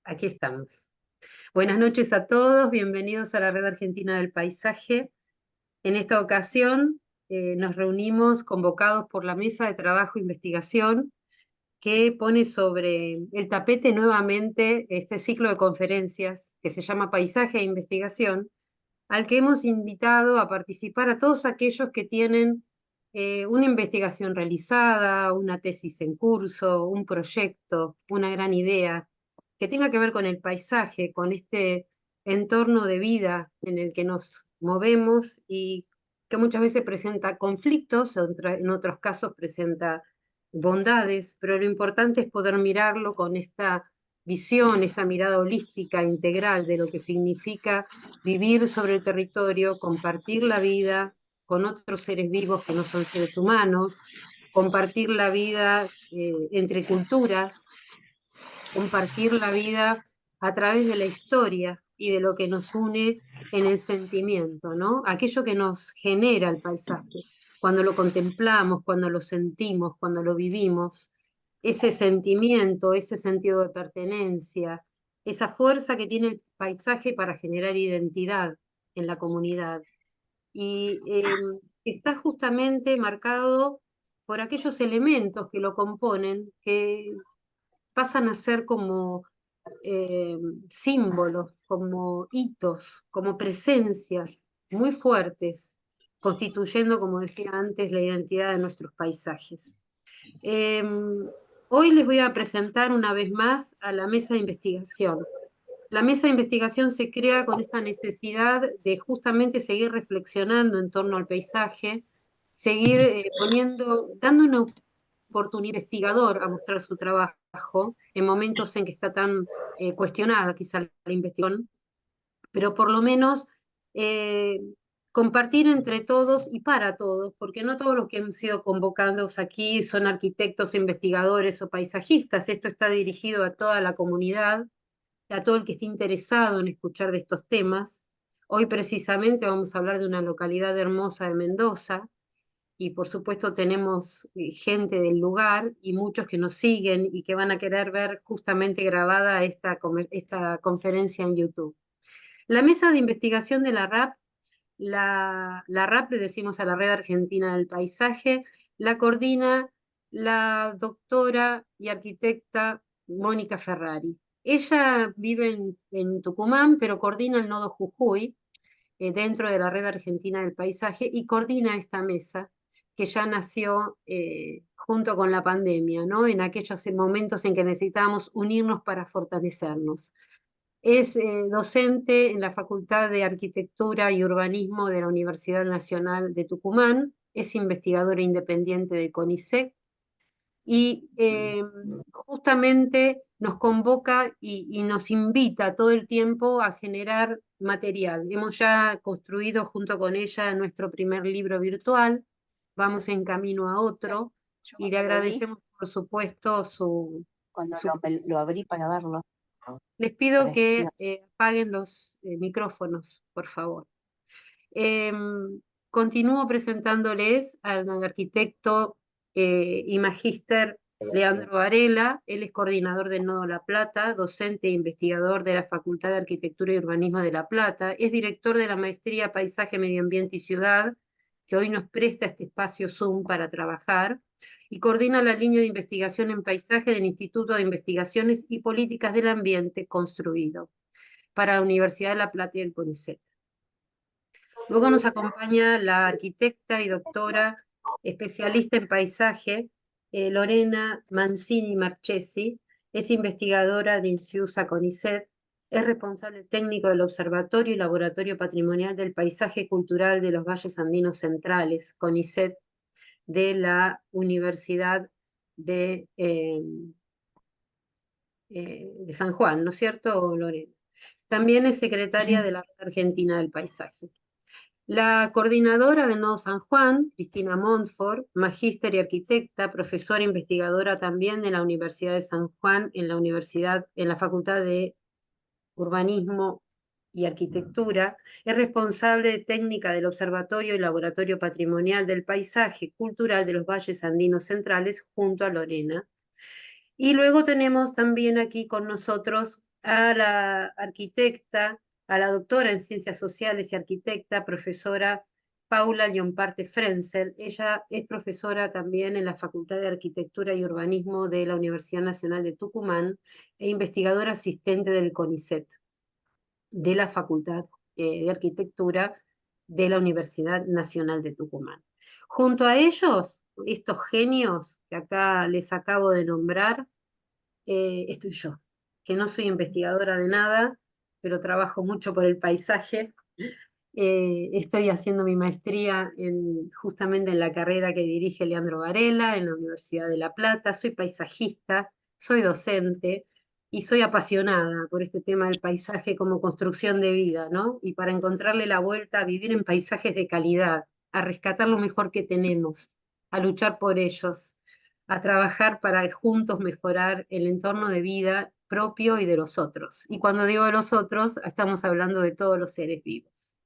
Aquí estamos. Buenas noches a todos, bienvenidos a la Red Argentina del Paisaje. En esta ocasión nos reunimos convocados por la Mesa de Trabajo e Investigación que pone sobre el tapete nuevamente este ciclo de conferencias que se llama Paisaje e Investigación, al que hemos invitado a participar a todos aquellos que tienen una investigación realizada, una tesis en curso, un proyecto, una gran idea que tenga que ver con el paisaje, con este entorno de vida en el que nos movemos y que muchas veces presenta conflictos, en otros casos presenta bondades, pero lo importante es poder mirarlo con esta visión, esta mirada holística, integral de lo que significa vivir sobre el territorio, compartir la vida con otros seres vivos que no son seres humanos, compartir la vida entre culturas, compartir la vida a través de la historia y de lo que nos une en el sentimiento, ¿no? Aquello que nos genera el paisaje, cuando lo contemplamos, cuando lo sentimos, cuando lo vivimos, ese sentimiento, ese sentido de pertenencia, esa fuerza que tiene el paisaje para generar identidad en la comunidad. Y está justamente marcado por aquellos elementos que lo componen, que pasan a ser como eh, símbolos, como hitos, como presencias muy fuertes, constituyendo, como decía antes, la identidad de nuestros paisajes. Eh, Hoy les voy a presentar una vez más a la mesa de investigación. La mesa de investigación se crea con esta necesidad de justamente seguir reflexionando en torno al paisaje, seguir dando una oportunidad investigador a mostrar su trabajo en momentos en que está tan cuestionada quizá la investigación, pero por lo menos eh, compartir entre todos y para todos, porque no todos los que han sido convocados aquí son arquitectos, investigadores o paisajistas, esto está dirigido a toda la comunidad, a todo el que esté interesado en escuchar de estos temas. Hoy precisamente vamos a hablar de una localidad hermosa de Mendoza, y por supuesto tenemos gente del lugar y muchos que nos siguen y que van a querer ver justamente grabada esta conferencia en YouTube. La mesa de investigación de la RAP, la RAP le decimos a la Red Argentina del Paisaje, la coordina la doctora y arquitecta Mónica Ferrari. Ella vive en Tucumán, pero coordina el nodo Jujuy, dentro de la Red Argentina del Paisaje, y coordina esta mesa que ya nació junto con la pandemia, ¿no? En aquellos momentos en que necesitábamos unirnos para fortalecernos. Es docente en la Facultad de Arquitectura y Urbanismo de la Universidad Nacional de Tucumán, es investigadora independiente de CONICET y justamente nos convoca y nos invita todo el tiempo a generar material. Hemos ya construido junto con ella nuestro primer libro virtual, vamos en camino a otro Yo y le cuando lo vi, agradecemos por supuesto cuando su... lo abrí para verlo, Les pido que precioso. apaguen los micrófonos, por favor. Continúo presentándoles al arquitecto y magíster Leandro Varela. Él es coordinador del Nodo La Plata, docente e investigador de la Facultad de Arquitectura y Urbanismo de La Plata. Es director de la maestría Paisaje, Medio Ambiente y Ciudad, que hoy nos presta este espacio Zoom para trabajar, y coordina la línea de investigación en paisaje del Instituto de Investigaciones y Políticas del Ambiente Construido para la Universidad de La Plata y el CONICET. Luego nos acompaña la arquitecta y doctora especialista en paisaje, Lorena Mancini Marchesi, es investigadora de INSIUSA CONICET, es responsable técnico del Observatorio y Laboratorio Patrimonial del Paisaje Cultural de los Valles Andinos Centrales, CONICET, de la Universidad de San Juan, ¿no es cierto, Lorena? También es secretaria Sí. de la Red Argentina del Paisaje. La coordinadora del Nodo San Juan, Cristina Montfort, magíster y arquitecta, profesora e investigadora también de la Universidad de San Juan, en la Facultad de Urbanismo y Arquitectura, es responsable de técnica del Observatorio y Laboratorio Patrimonial del Paisaje Cultural de los Valles Andinos Centrales, junto a Lorena. Y luego tenemos también aquí con nosotros a la arquitecta, a la doctora en Ciencias Sociales y arquitecta, profesora Paula Llomparte Frenzel. Ella es profesora también en la Facultad de Arquitectura y Urbanismo de la Universidad Nacional de Tucumán e investigadora asistente del CONICET, de la Facultad de Arquitectura de la Universidad Nacional de Tucumán. Junto a ellos, estos genios que acá les acabo de nombrar, estoy yo, que no soy investigadora de nada, pero trabajo mucho por el paisaje. Estoy haciendo mi maestría justamente en la carrera que dirige Leandro Varela en la Universidad de La Plata. Soy paisajista, soy docente y soy apasionada por este tema del paisaje como construcción de vida, ¿no? Y para encontrarle la vuelta a vivir en paisajes de calidad, a rescatar lo mejor que tenemos, a luchar por ellos, a trabajar para juntos mejorar el entorno de vida propio y de los otros. Y cuando digo de los otros, estamos hablando de todos los seres vivos.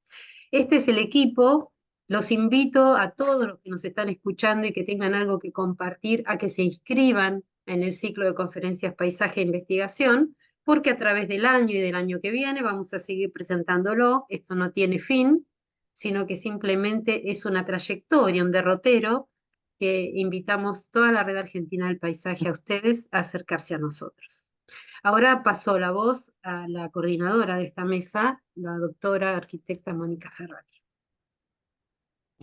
Este es el equipo. Los invito a todos los que nos están escuchando y que tengan algo que compartir a que se inscriban en el ciclo de conferencias Paisaje e Investigación, porque a través del año y del año que viene vamos a seguir presentándolo. Esto no tiene fin, sino que simplemente es una trayectoria, un derrotero, que invitamos toda la red argentina del paisaje a ustedes a acercarse a nosotros. Ahora paso la voz a la coordinadora de esta mesa, la doctora arquitecta Mónica Ferrari.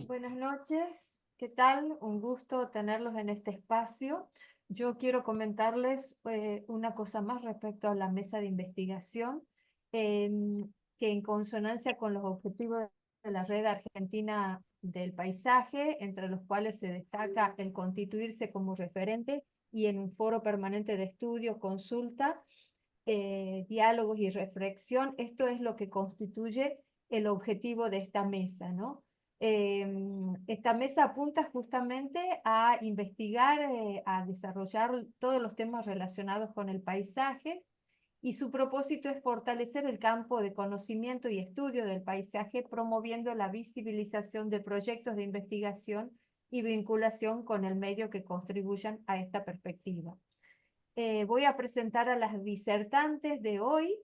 Buenas noches, ¿qué tal? Un gusto tenerlos en este espacio. Yo quiero comentarles una cosa más respecto a la mesa de investigación, que en consonancia con los objetivos de la Red Argentina del Paisaje, entre los cuales se destaca el constituirse como referente y en un foro permanente de estudio, consulta, diálogos y reflexión. Esto es lo que constituye el objetivo de esta mesa, ¿no? Esta mesa apunta justamente a investigar, a desarrollar todos los temas relacionados con el paisaje, y su propósito es fortalecer el campo de conocimiento y estudio del paisaje, promoviendo la visibilización de proyectos de investigación y vinculación con el medio que contribuyan a esta perspectiva. Voy a presentar a las disertantes de hoy.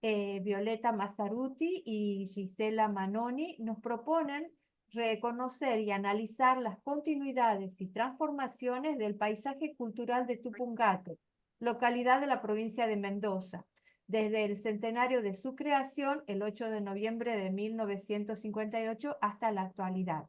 Violeta Mazzaruti y Gisela Manoni nos proponen reconocer y analizar las continuidades y transformaciones del paisaje cultural de Tupungato, localidad de la provincia de Mendoza, desde el centenario de su creación, el 8 de noviembre de 1958, hasta la actualidad,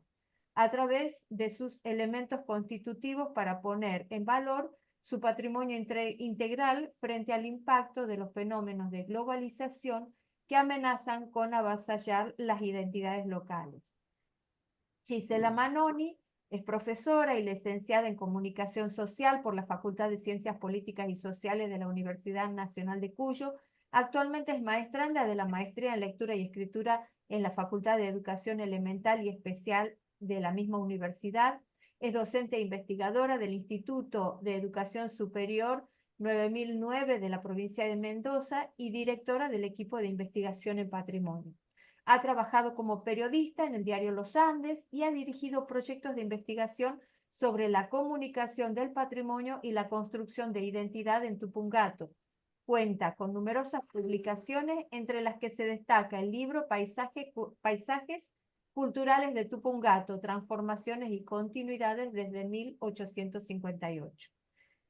a través de sus elementos constitutivos para poner en valor su patrimonio integral frente al impacto de los fenómenos de globalización que amenazan con avasallar las identidades locales. Gisela Manoni es profesora y licenciada en Comunicación Social por la Facultad de Ciencias Políticas y Sociales de la Universidad Nacional de Cuyo. Actualmente es maestranda de la Maestría en Lectura y Escritura en la Facultad de Educación Elemental y Especial de la misma universidad. Es docente e investigadora del Instituto de Educación Superior 9009 de la provincia de Mendoza y directora del equipo de investigación en patrimonio. Ha trabajado como periodista en el diario Los Andes y ha dirigido proyectos de investigación sobre la comunicación del patrimonio y la construcción de identidad en Tupungato. Cuenta con numerosas publicaciones, entre las que se destaca el libro Paisajes Culturales de Tupungato, Transformaciones y Continuidades desde 1858.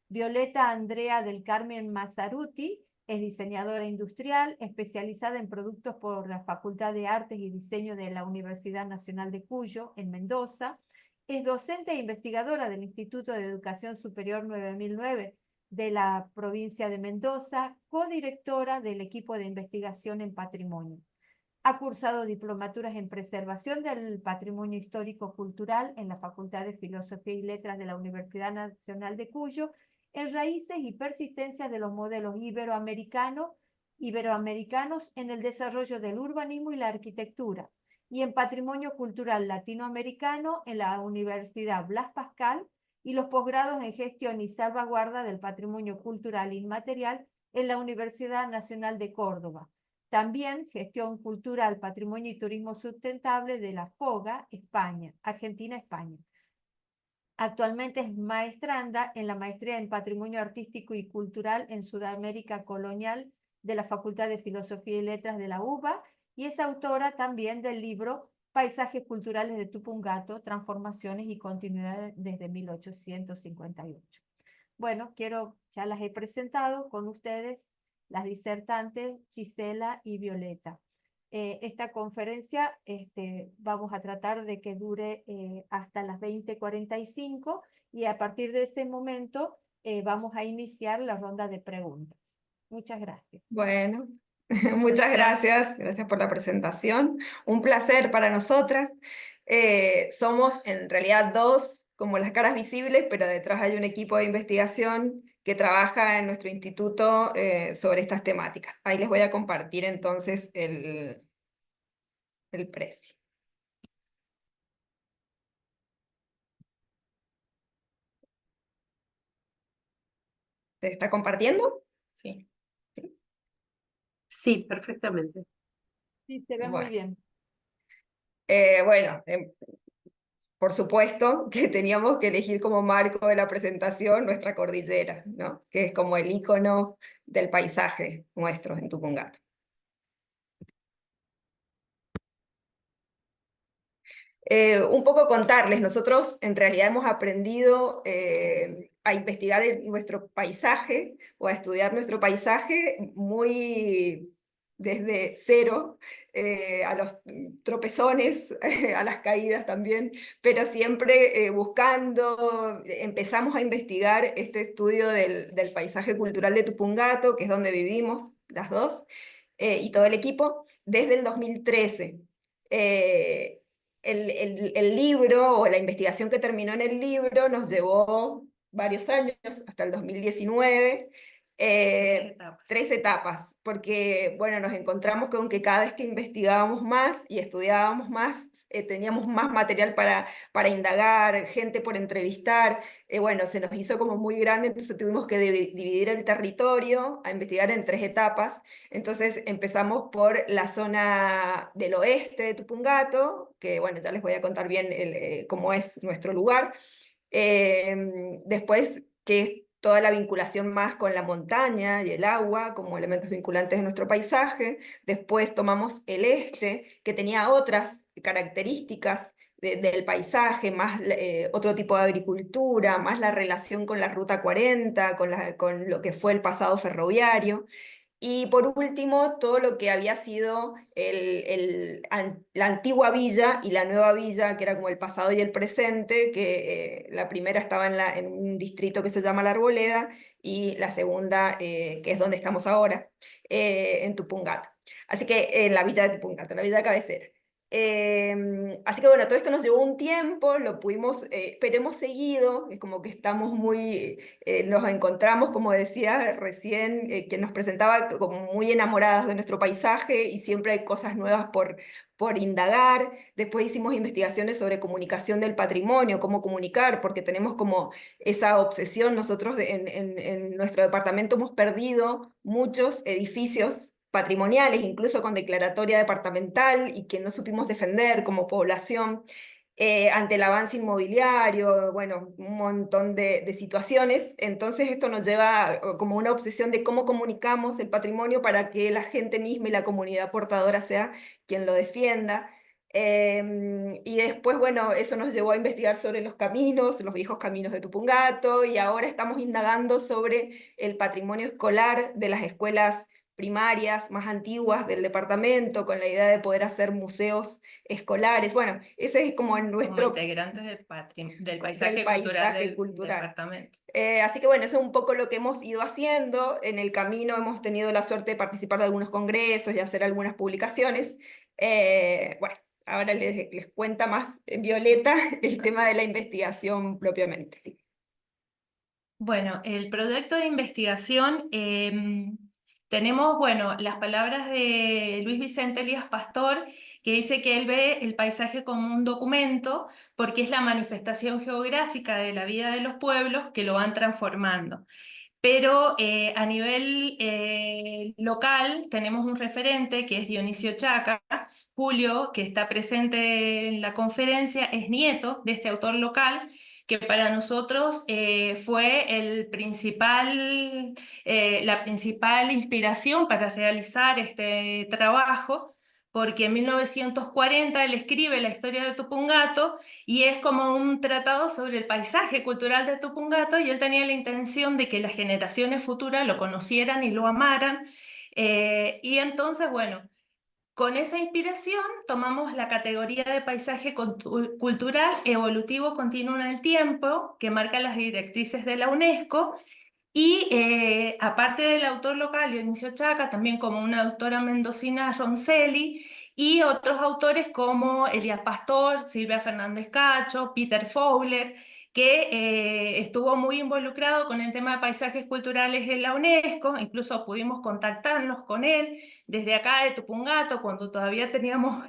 Violeta Andrea del Carmen Mazzaruti es diseñadora industrial, especializada en productos por la Facultad de Artes y Diseño de la Universidad Nacional de Cuyo, en Mendoza. Es docente e investigadora del Instituto de Educación Superior 9009 de la provincia de Mendoza, codirectora del equipo de investigación en patrimonio. Ha cursado diplomaturas en preservación del patrimonio histórico-cultural en la Facultad de Filosofía y Letras de la Universidad Nacional de Cuyo, en raíces y persistencias de los modelos iberoamericanos en el desarrollo del urbanismo y la arquitectura, y en patrimonio cultural latinoamericano en la Universidad Blas Pascal, y los posgrados en gestión y salvaguarda del patrimonio cultural inmaterial en la Universidad Nacional de Córdoba. También gestión cultural, patrimonio y turismo sustentable de la FOGA, España, Argentina, España. Actualmente es maestranda en la Maestría en Patrimonio Artístico y Cultural en Sudamérica Colonial de la Facultad de Filosofía y Letras de la UBA y es autora también del libro Paisajes Culturales de Tupungato, Transformaciones y Continuidad desde 1858. Bueno, ya las he presentado con ustedes, las disertantes Gisela y Violeta. Esta conferencia vamos a tratar de que dure hasta las 20:45 y a partir de ese momento vamos a iniciar la ronda de preguntas. Muchas gracias. Bueno, muchas gracias, gracias por la presentación. Un placer para nosotras. Somos en realidad dos, como las caras visibles, pero detrás hay un equipo de investigación que trabaja en nuestro instituto sobre estas temáticas. Ahí les voy a compartir entonces el precio. ¿Se está compartiendo? Sí. Sí, perfectamente. Sí, se ve muy Bueno. bien. Bueno, por supuesto que teníamos que elegir como marco de la presentación nuestra cordillera, ¿no? Que es como el icono del paisaje nuestro en Tupungato. Un poco contarles, nosotros en realidad hemos aprendido a investigar nuestro paisaje o a estudiar nuestro paisaje muy desde cero, a los tropezones, a las caídas también, pero siempre buscando, empezamos a investigar este estudio del paisaje cultural de Tupungato, que es donde vivimos las dos, y todo el equipo, desde el 2013. El libro o la investigación que terminó en el libro nos llevó varios años, hasta el 2019, 3 etapas, porque bueno, nos encontramos con que cada vez que investigábamos más y estudiábamos más, teníamos más material para indagar, gente por entrevistar, bueno, se nos hizo como muy grande, entonces tuvimos que dividir el territorio a investigar en 3 etapas. Entonces empezamos por la zona del oeste de Tupungato, que bueno, ya les voy a contar bien cómo es nuestro lugar. Después, que es toda la vinculación más con la montaña y el agua como elementos vinculantes de nuestro paisaje. Después tomamos el este, que tenía otras características del paisaje, más otro tipo de agricultura, más la relación con la Ruta 40, con lo que fue el pasado ferroviario. Y por último, todo lo que había sido la antigua villa y la nueva villa, que era como el pasado y el presente, que la primera estaba en un distrito que se llama La Arboleda, y la segunda, que es donde estamos ahora, en Tupungato. Así que en la villa de Tupungato, la villa de cabecera. Así que bueno, todo esto nos llevó un tiempo, lo pudimos, pero hemos seguido, es como que estamos muy, nos encontramos, como decía recién, que nos presentaba como muy enamoradas de nuestro paisaje y siempre hay cosas nuevas por indagar. Después hicimos investigaciones sobre comunicación del patrimonio, cómo comunicar, porque tenemos como esa obsesión. Nosotros en nuestro departamento hemos perdido muchos edificios patrimoniales, incluso con declaratoria departamental, y que no supimos defender como población ante el avance inmobiliario, bueno, un montón de situaciones. Entonces esto nos lleva como una obsesión de cómo comunicamos el patrimonio para que la gente misma y la comunidad portadora sea quien lo defienda. Y después, bueno, eso nos llevó a investigar sobre los caminos, los viejos caminos de Tupungato, y ahora estamos indagando sobre el patrimonio escolar de las escuelas primarias más antiguas del departamento, con la idea de poder hacer museos escolares. Bueno, ese es como nuestro... Como integrantes del paisaje cultural del departamento. Así que bueno, eso es un poco lo que hemos ido haciendo. En el camino hemos tenido la suerte de participar de algunos congresos y hacer algunas publicaciones. Bueno, ahora les cuenta más Violeta el tema de la investigación propiamente. Bueno, el proyecto de investigación, tenemos, bueno, las palabras de Luis Vicente Elías Pastor, que dice que él ve el paisaje como un documento porque es la manifestación geográfica de la vida de los pueblos que lo van transformando. Pero a nivel local tenemos un referente que es Dionisio Chaca. Julio, que está presente en la conferencia, es nieto de este autor local, que para nosotros fue la principal inspiración para realizar este trabajo, porque en 1940 él escribe la historia de Tupungato y es como un tratado sobre el paisaje cultural de Tupungato, y él tenía la intención de que las generaciones futuras lo conocieran y lo amaran. Y entonces, bueno, con esa inspiración tomamos la categoría de paisaje cultural evolutivo continuo en el tiempo, que marca las directrices de la UNESCO, y aparte del autor local Dionisio Chaca, también como una autora mendocina Roncelli, y otros autores como Elías Pastor, Silvia Fernández Cacho, Peter Fowler, que estuvo muy involucrado con el tema de paisajes culturales en la UNESCO. Incluso pudimos contactarnos con él desde acá de Tupungato, cuando todavía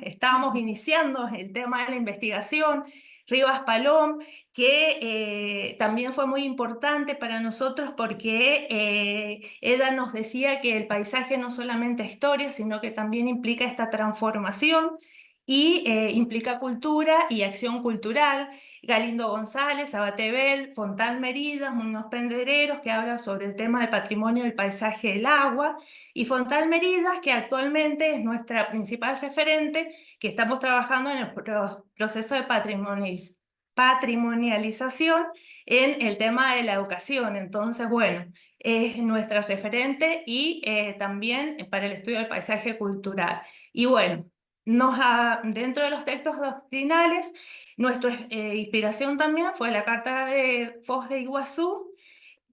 estábamos iniciando el tema de la investigación. Rivas Palom, que también fue muy importante para nosotros porque ella nos decía que el paisaje no solamente es historia, sino que también implica esta transformación y implica cultura y acción cultural. Galindo González, Abatebel, Fontal Meridas, unos pendereros que habla sobre el tema del patrimonio del paisaje del agua, y Fontal Meridas, que actualmente es nuestra principal referente, que estamos trabajando en el proceso de patrimonialización en el tema de la educación. Entonces, bueno, es nuestra referente y también para el estudio del paisaje cultural. Y bueno, dentro de los textos doctrinales, nuestra inspiración también fue la Carta de Foz de Iguazú,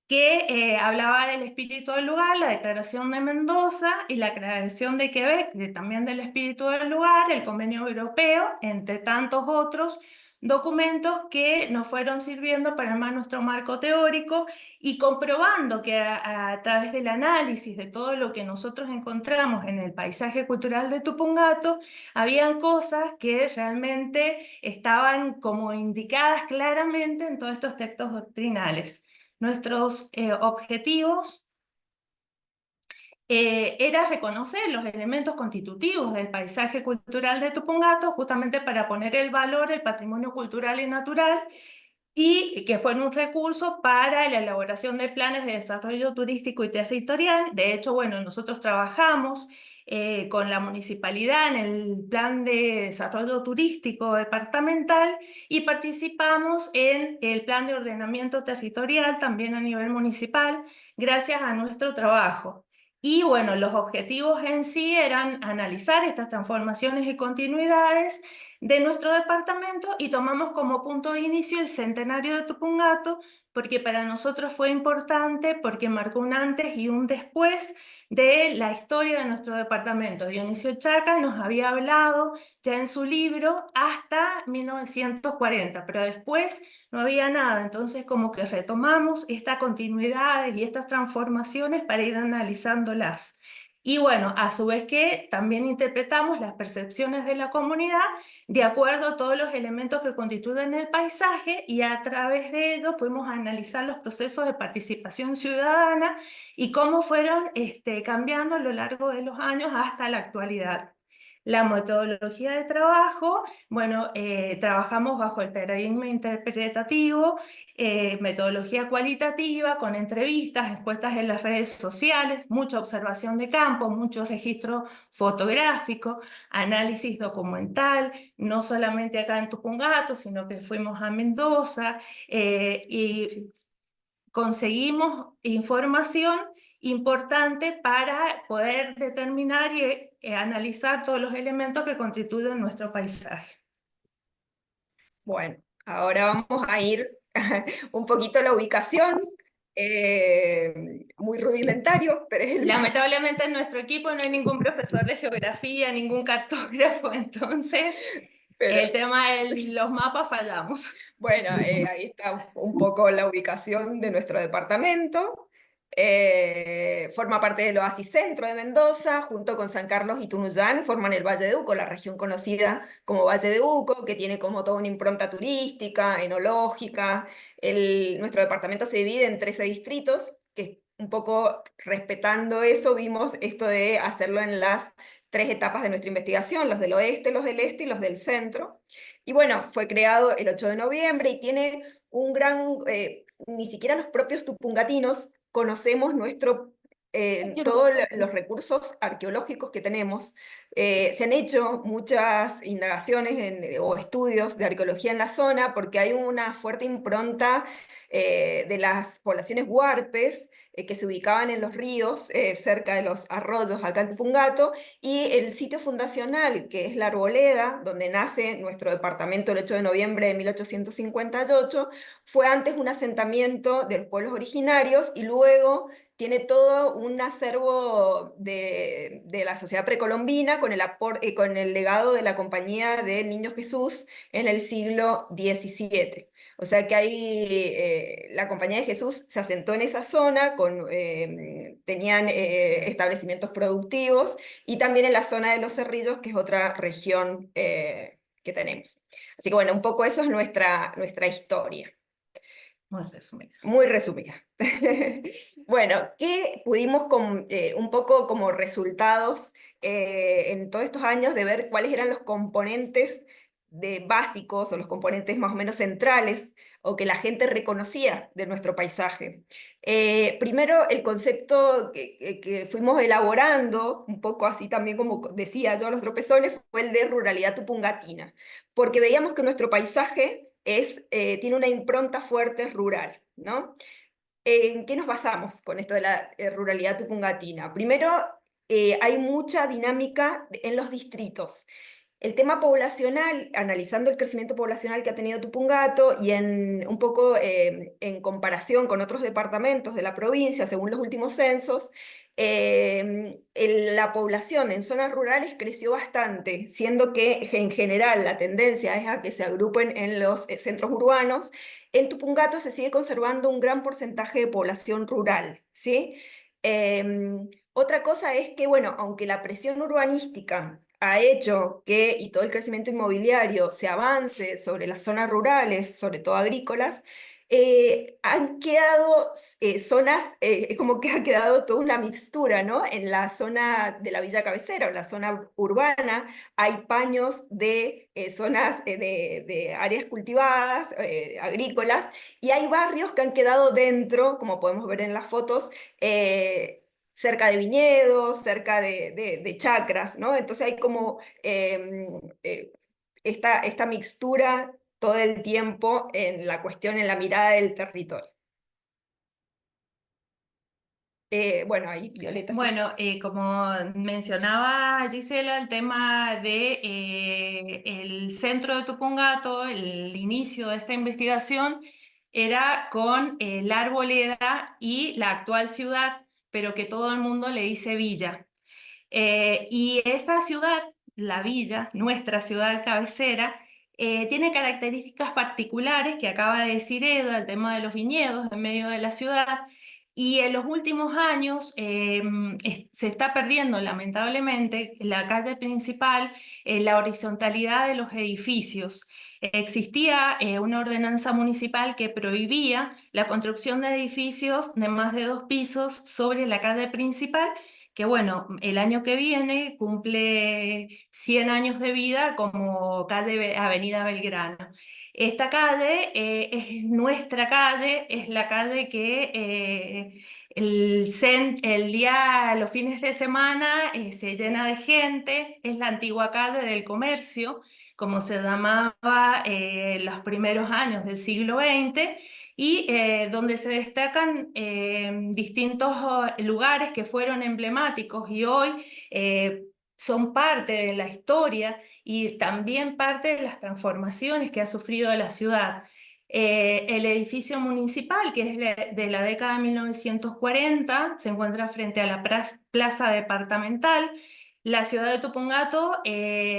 que hablaba del espíritu del lugar, la Declaración de Mendoza y la Declaración de Quebec, también del espíritu del lugar, el Convenio Europeo, entre tantos otros documentos que nos fueron sirviendo para armar nuestro marco teórico, y comprobando que a través del análisis de todo lo que nosotros encontramos en el paisaje cultural de Tupungato, habían cosas que realmente estaban como indicadas claramente en todos estos textos doctrinales. Nuestros objetivos era reconocer los elementos constitutivos del paisaje cultural de Tupungato, justamente para poner el valor, el patrimonio cultural y natural, y que fueron un recurso para la elaboración de planes de desarrollo turístico y territorial. De hecho, bueno, nosotros trabajamos con la municipalidad en el plan de desarrollo turístico departamental, y participamos en el plan de ordenamiento territorial también a nivel municipal, gracias a nuestro trabajo. Y bueno, los objetivos en sí eran analizar estas transformaciones y continuidades de nuestro departamento, y tomamos como punto de inicio el centenario de Tupungato, porque para nosotros fue importante, porque marcó un antes y un después de la historia de nuestro departamento. Dionisio Chaca nos había hablado ya en su libro hasta 1940, pero después no había nada. Entonces como que retomamos estas continuidades y estas transformaciones para ir analizándolas. Y bueno, a su vez que también interpretamos las percepciones de la comunidad de acuerdo a todos los elementos que constituyen el paisaje, y a través de ello pudimos analizar los procesos de participación ciudadana y cómo fueron cambiando a lo largo de los años hasta la actualidad. La metodología de trabajo, bueno, trabajamos bajo el paradigma interpretativo, metodología cualitativa, con entrevistas, encuestas en las redes sociales, mucha observación de campo, mucho registro fotográfico, análisis documental, no solamente acá en Tupungato, sino que fuimos a Mendoza y conseguimos información importante para poder determinar y analizar todos los elementos que constituyen nuestro paisaje. Bueno, ahora vamos a ir un poquito a la ubicación, muy rudimentario, pero es Lamentablemente en nuestro equipo no hay ningún profesor de geografía, ningún cartógrafo, entonces el tema de los mapas fallamos. Bueno, ahí está un poco la ubicación de nuestro departamento. Forma parte del Oasis Centro de Mendoza, junto con San Carlos y Tunuyán, forman el Valle de Uco, la región conocida como Valle de Uco, que tiene como toda una impronta turística, enológica. Nuestro departamento se divide en 13 distritos, que un poco respetando eso, vimos esto de hacerlo en las 3 etapas de nuestra investigación, los del oeste, los del este y los del centro. Y bueno, fue creado el 8 de noviembre y tiene un gran, ni siquiera los propios tupungatinos conocemos todos los recursos arqueológicos que tenemos. Se han hecho muchas indagaciones o estudios de arqueología en la zona porque hay una fuerte impronta de las poblaciones huarpes que se ubicaban en los ríos, cerca de los arroyos acá en Tupungato, y el sitio fundacional, que es la Arboleda, donde nace nuestro departamento el 8 de noviembre de 1858, fue antes un asentamiento de los pueblos originarios y luego tiene todo un acervo de la sociedad precolombina con el legado de la Compañía del Niño Jesús en el siglo XVII. O sea que ahí la Compañía de Jesús se asentó en esa zona, tenían establecimientos productivos, y también en la zona de los Cerrillos, que es otra región que tenemos. Así que bueno, un poco eso es nuestra historia. Muy resumido. Muy resumida. Bueno, ¿qué pudimos un poco como resultados en todos estos años de ver cuáles eran los componentes básicos o los componentes más o menos centrales o que la gente reconocía de nuestro paisaje? Primero, el concepto que fuimos elaborando, un poco así también como decía yo a los tropezones, fue el de ruralidad tupungatina, porque veíamos que nuestro paisaje tiene una impronta fuerte rural, ¿no? ¿En qué nos basamos con esto de la ruralidad tupungatina? Primero, hay mucha dinámica en los distritos. El tema poblacional, analizando el crecimiento poblacional que ha tenido Tupungato y un poco en comparación con otros departamentos de la provincia, según los últimos censos, la población en zonas rurales creció bastante, siendo que en general la tendencia es a que se agrupen en los centros urbanos. En Tupungato se sigue conservando un gran porcentaje de población rural, ¿sí? Otra cosa es que, bueno, aunque la presión urbanística ha hecho que, y todo el crecimiento inmobiliario, se avance sobre las zonas rurales, sobre todo agrícolas, han quedado zonas, como que ha quedado toda una mixtura, ¿no? En la zona de la Villa Cabecera, o la zona urbana, hay paños de zonas de áreas cultivadas, agrícolas, y hay barrios que han quedado dentro, como podemos ver en las fotos, cerca de viñedos, cerca de chacras, ¿no? Entonces hay como esta mixtura todo el tiempo en la cuestión, en la mirada del territorio. Bueno, ahí Violeta. Bueno, como mencionaba Gisela, el tema de el centro de Tupungato, el inicio de esta investigación era con la Arboleda y la actual ciudad, pero que todo el mundo le dice villa. Y esta ciudad, la villa, nuestra ciudad cabecera, tiene características particulares que acaba de decir Eda, el tema de los viñedos en medio de la ciudad. Y en los últimos años se está perdiendo, lamentablemente, la calle principal, la horizontalidad de los edificios. Existía una ordenanza municipal que prohibía la construcción de edificios de más de 2 pisos sobre la calle principal, que bueno, el año que viene cumple 100 años de vida como calle Avenida Belgrano. Esta calle es nuestra calle, es la calle que el día, los fines de semana se llena de gente, es la antigua calle del comercio, como se llamaba los primeros años del siglo XX, y donde se destacan distintos lugares que fueron emblemáticos y hoy son parte de la historia y también parte de las transformaciones que ha sufrido la ciudad. El edificio municipal, que es de la década de 1940, se encuentra frente a la plaza departamental. La ciudad de Tupungato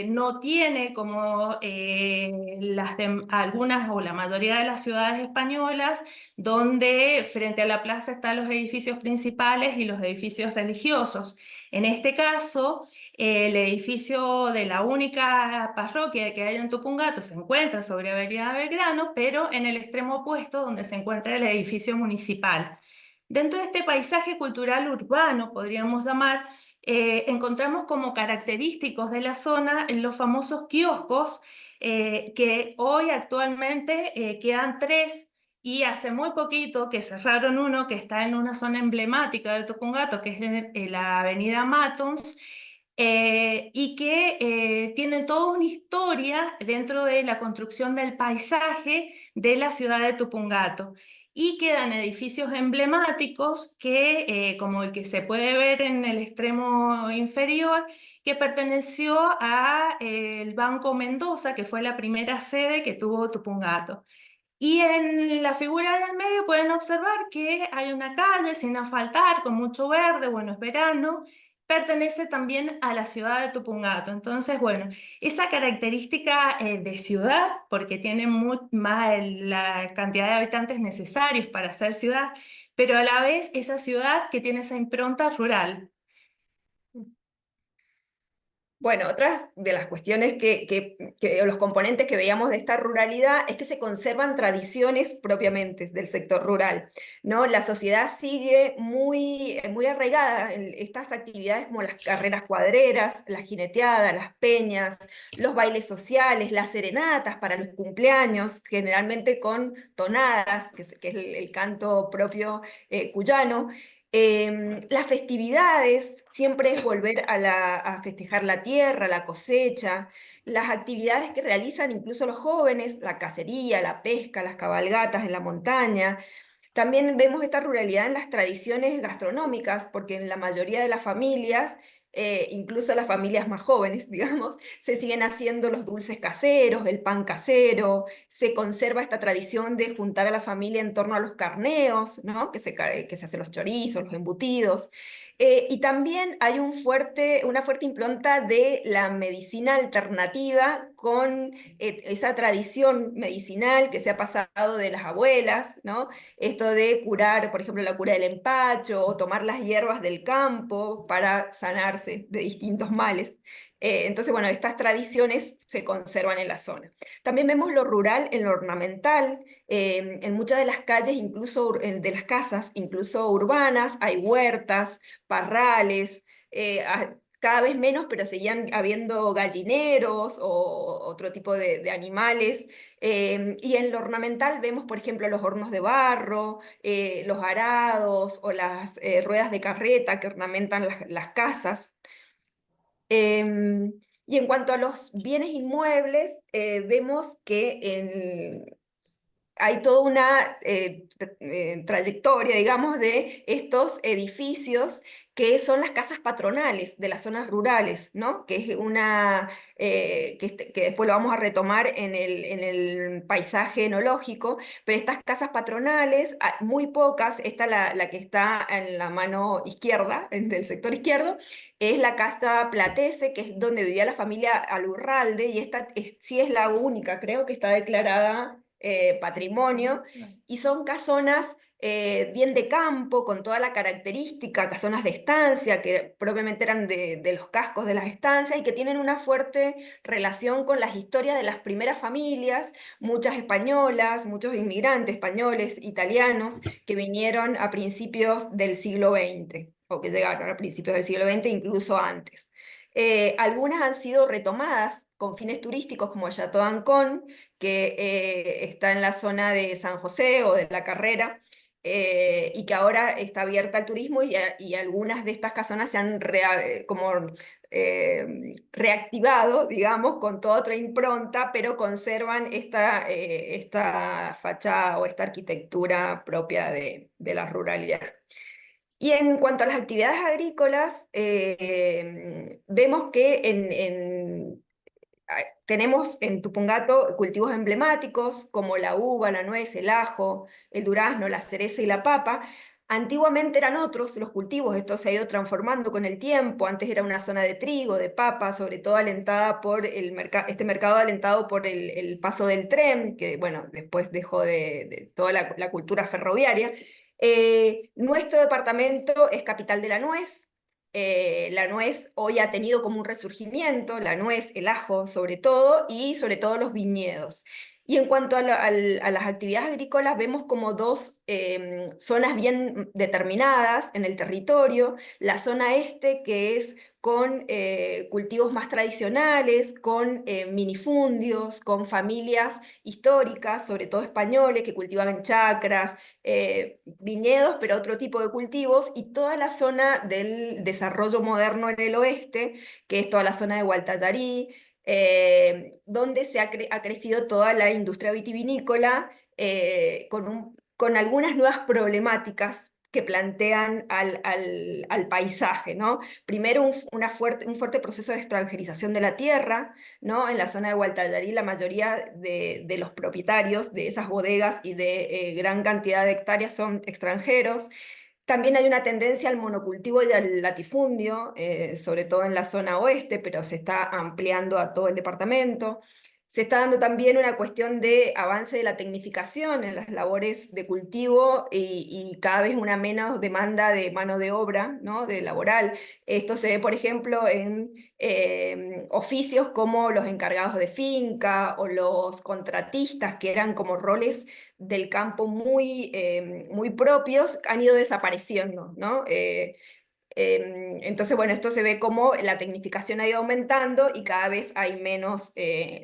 no tiene como algunas o la mayoría de las ciudades españolas, donde frente a la plaza están los edificios principales y los edificios religiosos. En este caso, el edificio de la única parroquia que hay en Tupungato se encuentra sobre Avenida Belgrano, pero en el extremo opuesto donde se encuentra el edificio municipal. Dentro de este paisaje cultural urbano, podríamos llamar, encontramos como característicos de la zona los famosos kioscos, que hoy actualmente quedan 3 y hace muy poquito que cerraron uno que está en una zona emblemática de Tupungato, que es la avenida Matons, y que tiene toda una historia dentro de la construcción del paisaje de la ciudad de Tupungato. Y quedan edificios emblemáticos que, como el que se puede ver en el extremo inferior, que perteneció a el Banco Mendoza, que fue la primera sede que tuvo Tupungato. Y en la figura del medio pueden observar que hay una calle sin asfaltar, con mucho verde, bueno, es verano, pertenece también a la ciudad de Tupungato. Entonces, bueno, esa característica de ciudad, porque tiene más la cantidad de habitantes necesarios para ser ciudad, pero a la vez esa ciudad que tiene esa impronta rural. Bueno, otras de las cuestiones o los componentes que veíamos de esta ruralidad es que se conservan tradiciones propiamente del sector rural, ¿no? La sociedad sigue muy arraigada en estas actividades como las carreras cuadreras, las jineteadas, las peñas, los bailes sociales, las serenatas para los cumpleaños, generalmente con tonadas, que es el canto propio cuyano. Las festividades, siempre es volver a festejar la tierra, la cosecha, las actividades que realizan incluso los jóvenes, la cacería, la pesca, las cabalgatas en la montaña. También vemos esta ruralidad en las tradiciones gastronómicas, porque en la mayoría de las familias, incluso las familias más jóvenes, digamos, se siguen haciendo los dulces caseros, el pan casero, se conserva esta tradición de juntar a la familia en torno a los carneos, ¿no? Que se hacen los chorizos, los embutidos. Y también hay una fuerte impronta de la medicina alternativa con esa tradición medicinal que se ha pasado de las abuelas, ¿no? Esto de curar, por ejemplo, la cura del empacho o tomar las hierbas del campo para sanarse de distintos males. Entonces, bueno, estas tradiciones se conservan en la zona. También vemos lo rural en lo ornamental. En muchas de las calles, incluso de las casas, incluso urbanas, hay huertas, parrales, cada vez menos, pero seguían habiendo gallineros o otro tipo de animales. Y en lo ornamental vemos, por ejemplo, los hornos de barro, los arados o las ruedas de carreta que ornamentan las casas. Y en cuanto a los bienes inmuebles, vemos que hay toda una trayectoria, digamos, de estos edificios que son las casas patronales de las zonas rurales, ¿no? Que es que después lo vamos a retomar en el paisaje enológico, pero estas casas patronales, muy pocas, esta la que está en la mano izquierda, del sector izquierdo, es la casa Platese, que es donde vivía la familia Alurralde, y esta sí es la única, creo que está declarada patrimonio, y son casonas bien de campo, con toda la característica, casonas de estancia, que propiamente eran de los cascos de las estancias, y que tienen una fuerte relación con las historias de las primeras familias, muchas españolas, muchos inmigrantes españoles, italianos, que vinieron a principios del siglo XX, o que llegaron a principios del siglo XX, incluso antes. Algunas han sido retomadas con fines turísticos, como el Chateau d'Ancón, que está en la zona de San José o de La Carrera, y que ahora está abierta al turismo, y algunas de estas casonas se han reactivado, digamos, con toda otra impronta, pero conservan esta fachada o esta arquitectura propia de la ruralidad. Y en cuanto a las actividades agrícolas, vemos que tenemos en Tupungato cultivos emblemáticos como la uva, la nuez, el ajo, el durazno, la cereza y la papa. Antiguamente eran otros los cultivos, esto se ha ido transformando con el tiempo. Antes era una zona de trigo, de papa, sobre todo alentada por este mercado alentado por el paso del tren, que bueno, después dejó de toda la cultura ferroviaria. Nuestro departamento es capital de la nuez. La nuez hoy ha tenido como un resurgimiento, la nuez, el ajo sobre todo, y sobre todo los viñedos. Y en cuanto a, a las actividades agrícolas, vemos como dos zonas bien determinadas en el territorio. La zona este, que es con cultivos más tradicionales, con minifundios, con familias históricas, sobre todo españoles, que cultivaban chacras, viñedos, pero otro tipo de cultivos, y toda la zona del desarrollo moderno en el oeste, que es toda la zona de Gualtallarí, donde ha crecido toda la industria vitivinícola con algunas nuevas problemáticas que plantean al paisaje, ¿no? Primero, un fuerte proceso de extranjerización de la tierra, ¿no? En la zona de Gualtallarí, la mayoría de los propietarios de esas bodegas y de gran cantidad de hectáreas son extranjeros. También hay una tendencia al monocultivo y al latifundio, sobre todo en la zona oeste, pero se está ampliando a todo el departamento. Se está dando también una cuestión de avance de la tecnificación en las labores de cultivo y cada vez una menos demanda de mano de obra, ¿no? De laboral. Esto se ve, por ejemplo, en oficios como los encargados de finca o los contratistas, que eran como roles del campo muy propios, han ido desapareciendo, ¿no? Entonces, bueno, esto se ve como la tecnificación ha ido aumentando y cada vez hay menos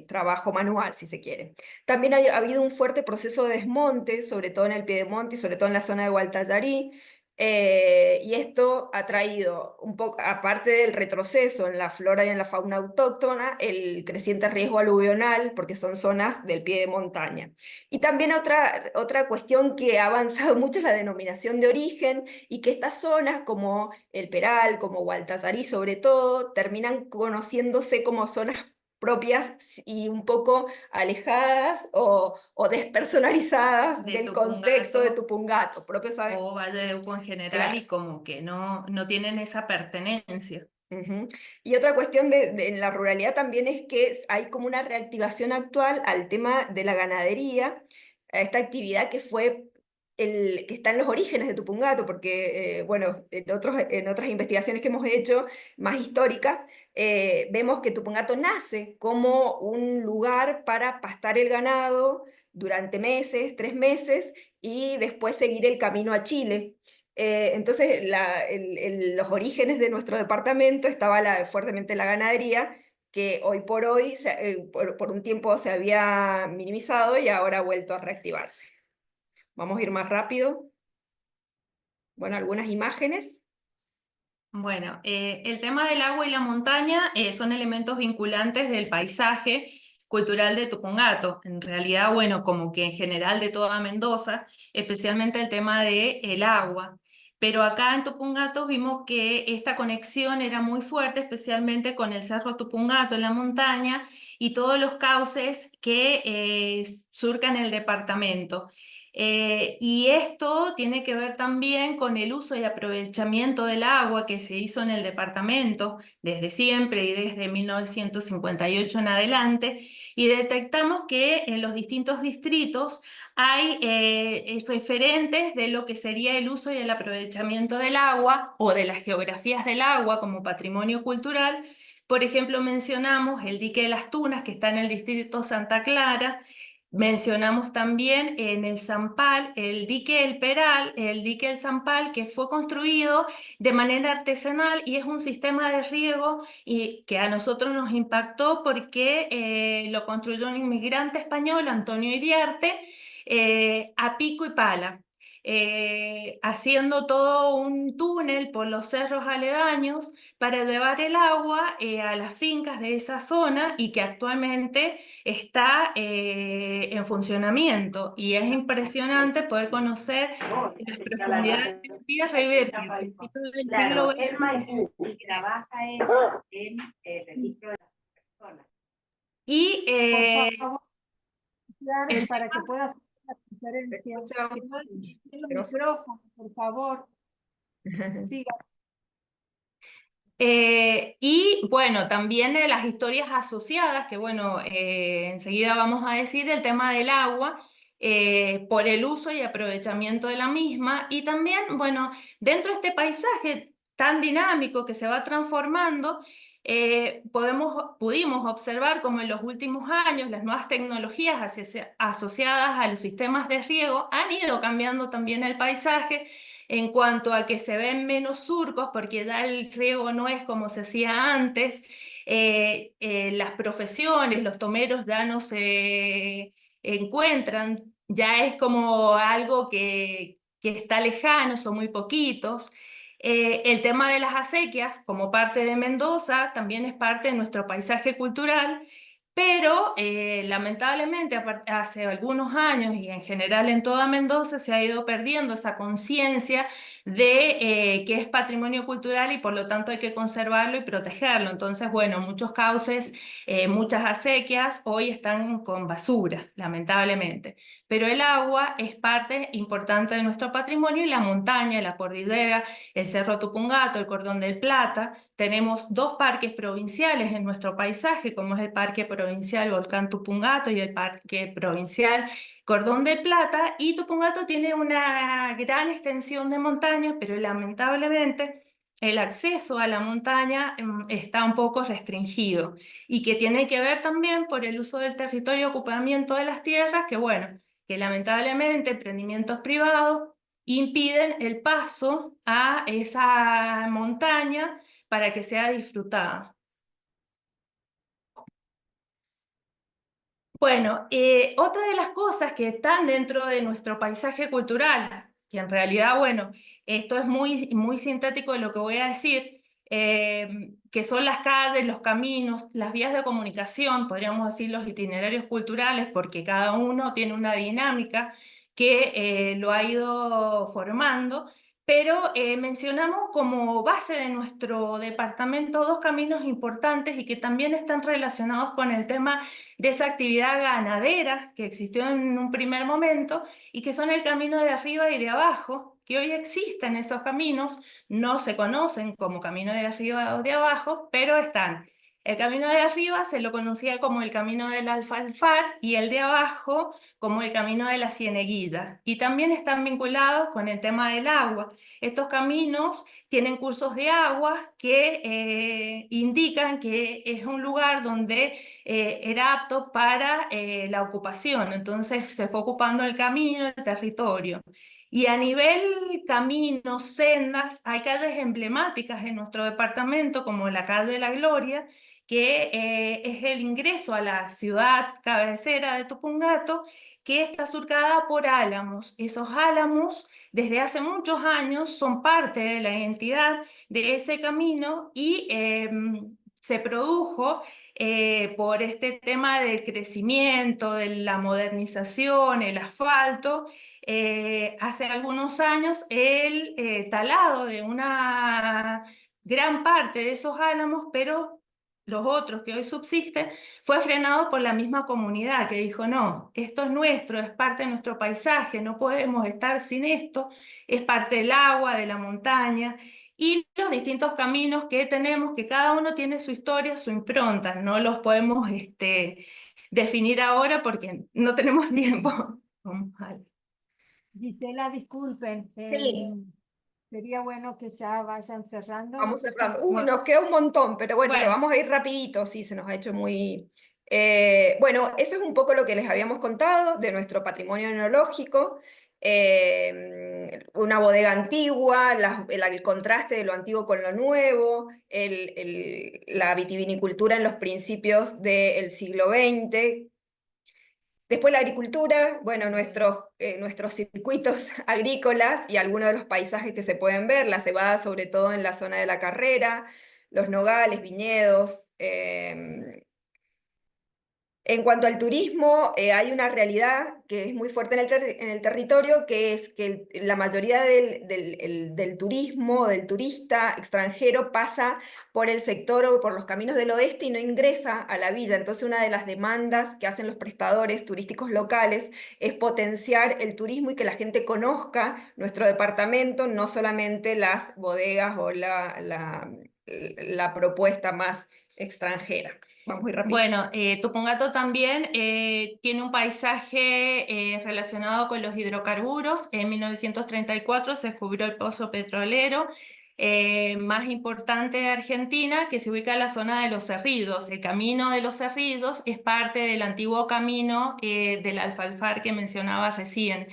trabajo manual, si se quiere. También ha habido un fuerte proceso de desmonte, sobre todo en el Piedemonte y sobre todo en la zona de Gualtallarí, y esto ha traído un poco, aparte del retroceso en la flora y en la fauna autóctona, el creciente riesgo aluvional, porque son zonas del pie de montaña. Y también otra cuestión que ha avanzado mucho es la denominación de origen, y que estas zonas como el Peral, como Gualtallarí sobre todo, terminan conociéndose como zonas propias y un poco alejadas o despersonalizadas De del contexto de Tupungato Tupungato, propio, ¿sabes? o Valle de Uco en general, Claro. y como que no tienen esa pertenencia. Ujú. Y otra cuestión en la ruralidad también es que hay como una reactivación actual al tema de la ganadería, a esta actividad que fue que está en los orígenes de Tupungato, porque, bueno, en otras investigaciones que hemos hecho, más históricas, vemos que Tupungato nace como un lugar para pastar el ganado durante meses, 3 meses, y después seguir el camino a Chile. Entonces, los orígenes de nuestro departamento estaba fuertemente la ganadería, que hoy por hoy, por un tiempo se había minimizado y ahora ha vuelto a reactivarse. Vamos a ir más rápido. Bueno, algunas imágenes. Bueno, el tema del agua y la montaña son elementos vinculantes del paisaje cultural de Tupungato. En realidad, bueno, como que en general de toda Mendoza, especialmente el tema del agua. Pero acá en Tupungato vimos que esta conexión era muy fuerte, especialmente con el Cerro Tupungato en la montaña y todos los cauces que surcan el departamento. Y esto tiene que ver también con el uso y aprovechamiento del agua que se hizo en el departamento desde siempre y desde 1958 en adelante, y detectamos que en los distintos distritos hay referentes de lo que sería el uso y el aprovechamiento del agua o de las geografías del agua como patrimonio cultural. Por ejemplo, mencionamos el dique de las Tunas, que está en el distrito Santa Clara. Mencionamos también en el Zampal el dique El Peral, el dique El Zampal, que fue construido de manera artesanal y es un sistema de riego y que a nosotros nos impactó porque lo construyó un inmigrante español, Antonio Iriarte, a pico y pala. Haciendo todo un túnel por los cerros aledaños para llevar el agua a las fincas de esa zona, y que actualmente está en funcionamiento, y es impresionante poder conocer las profundidades de la tierra y ver que a principios del siglo y Por favor, el para que tema, puedas hacer la Te conferencia. escuchamos. Que no desconecten los Pero- micrófonos, por favor. Siga. Y bueno, también las historias asociadas, que bueno, enseguida vamos a decir el tema del agua, por el uso y aprovechamiento de la misma, y también, bueno, dentro de este paisaje tan dinámico que se va transformando, pudimos observar como en los últimos años las nuevas tecnologías asociadas a los sistemas de riego han ido cambiando también el paisaje en cuanto a que se ven menos surcos, porque ya el riego no es como se hacía antes. Las profesiones, los tomeros ya no se encuentran, ya es como algo que está lejano, son muy poquitos. El tema de las acequias, como parte de Mendoza, también es parte de nuestro paisaje cultural, pero lamentablemente hace algunos años y en general en toda Mendoza se ha ido perdiendo esa conciencia de que es patrimonio cultural y por lo tanto hay que conservarlo y protegerlo. Entonces, bueno, muchos cauces, muchas acequias hoy están con basura, lamentablemente. Pero el agua es parte importante de nuestro patrimonio y la montaña, la cordillera, el Cerro Tupungato, el Cordón del Plata. Tenemos dos parques provinciales en nuestro paisaje, como es el Parque Provincial Volcán Tupungato y el Parque Provincial Cordón del Plata, y Tupungato tiene una gran extensión de montaña, pero lamentablemente el acceso a la montaña está un poco restringido y que tiene que ver también por el uso del territorio y ocupamiento de las tierras, que bueno, que lamentablemente emprendimientos privados impiden el paso a esa montaña para que sea disfrutada. Bueno, otra de las cosas que están dentro de nuestro paisaje cultural, que en realidad, bueno, esto es muy, muy sintético de lo que voy a decir, que son las calles, los caminos, las vías de comunicación, podríamos decir los itinerarios culturales, porque cada uno tiene una dinámica que lo ha ido formando. Pero mencionamos como base de nuestro departamento dos caminos importantes y que también están relacionados con el tema de esa actividad ganadera que existió en un primer momento y que son el camino de arriba y de abajo, que hoy existen esos caminos, no se conocen como camino de arriba o de abajo, pero están. El camino de arriba se lo conocía como el camino del alfalfar y el de abajo como el camino de la cieneguilla. Y también están vinculados con el tema del agua. Estos caminos tienen cursos de agua que indican que es un lugar donde era apto para la ocupación, entonces se fue ocupando el camino, el territorio. Y a nivel caminos, sendas, hay calles emblemáticas en nuestro departamento, como la calle de la Gloria, que es el ingreso a la ciudad cabecera de Tupungato, que está surcada por álamos. Esos álamos, desde hace muchos años, son parte de la identidad de ese camino y se produjo por este tema del crecimiento, de la modernización, el asfalto, hace algunos años el talado de una gran parte de esos álamos, pero los otros que hoy subsisten, fue frenado por la misma comunidad que dijo, no, esto es nuestro, es parte de nuestro paisaje, no podemos estar sin esto, es parte del agua, de la montaña, y los distintos caminos que tenemos, que cada uno tiene su historia, su impronta, no los podemos definir ahora porque no tenemos tiempo. Gisela, disculpen, Sí. sería bueno que ya vayan cerrando. Vamos cerrando. Nos queda un montón, pero bueno, vamos a ir rapidito, sí, se nos ha hecho muy... bueno, eso es un poco lo que les habíamos contado de nuestro patrimonio enológico. Una bodega antigua, el contraste de lo antiguo con lo nuevo, la vitivinicultura en los principios del siglo XX. Después la agricultura, bueno, nuestros circuitos agrícolas y algunos de los paisajes que se pueden ver, la cebada sobre todo en la zona de la Carrera, los nogales, viñedos. En cuanto al turismo, hay una realidad que es muy fuerte en el territorio, que es que la mayoría del turismo, del turista extranjero, pasa por el sector o por los caminos del oeste y no ingresa a la villa. Entonces, una de las demandas que hacen los prestadores turísticos locales es potenciar el turismo y que la gente conozca nuestro departamento, no solamente las bodegas o la propuesta más extranjera. Vamos muy rápido. Bueno, Tupungato también tiene un paisaje relacionado con los hidrocarburos. En 1934 se descubrió el pozo petrolero más importante de Argentina, que se ubica en la zona de los Cerritos. El Camino de los Cerritos es parte del antiguo camino del Alfalfar que mencionaba recién.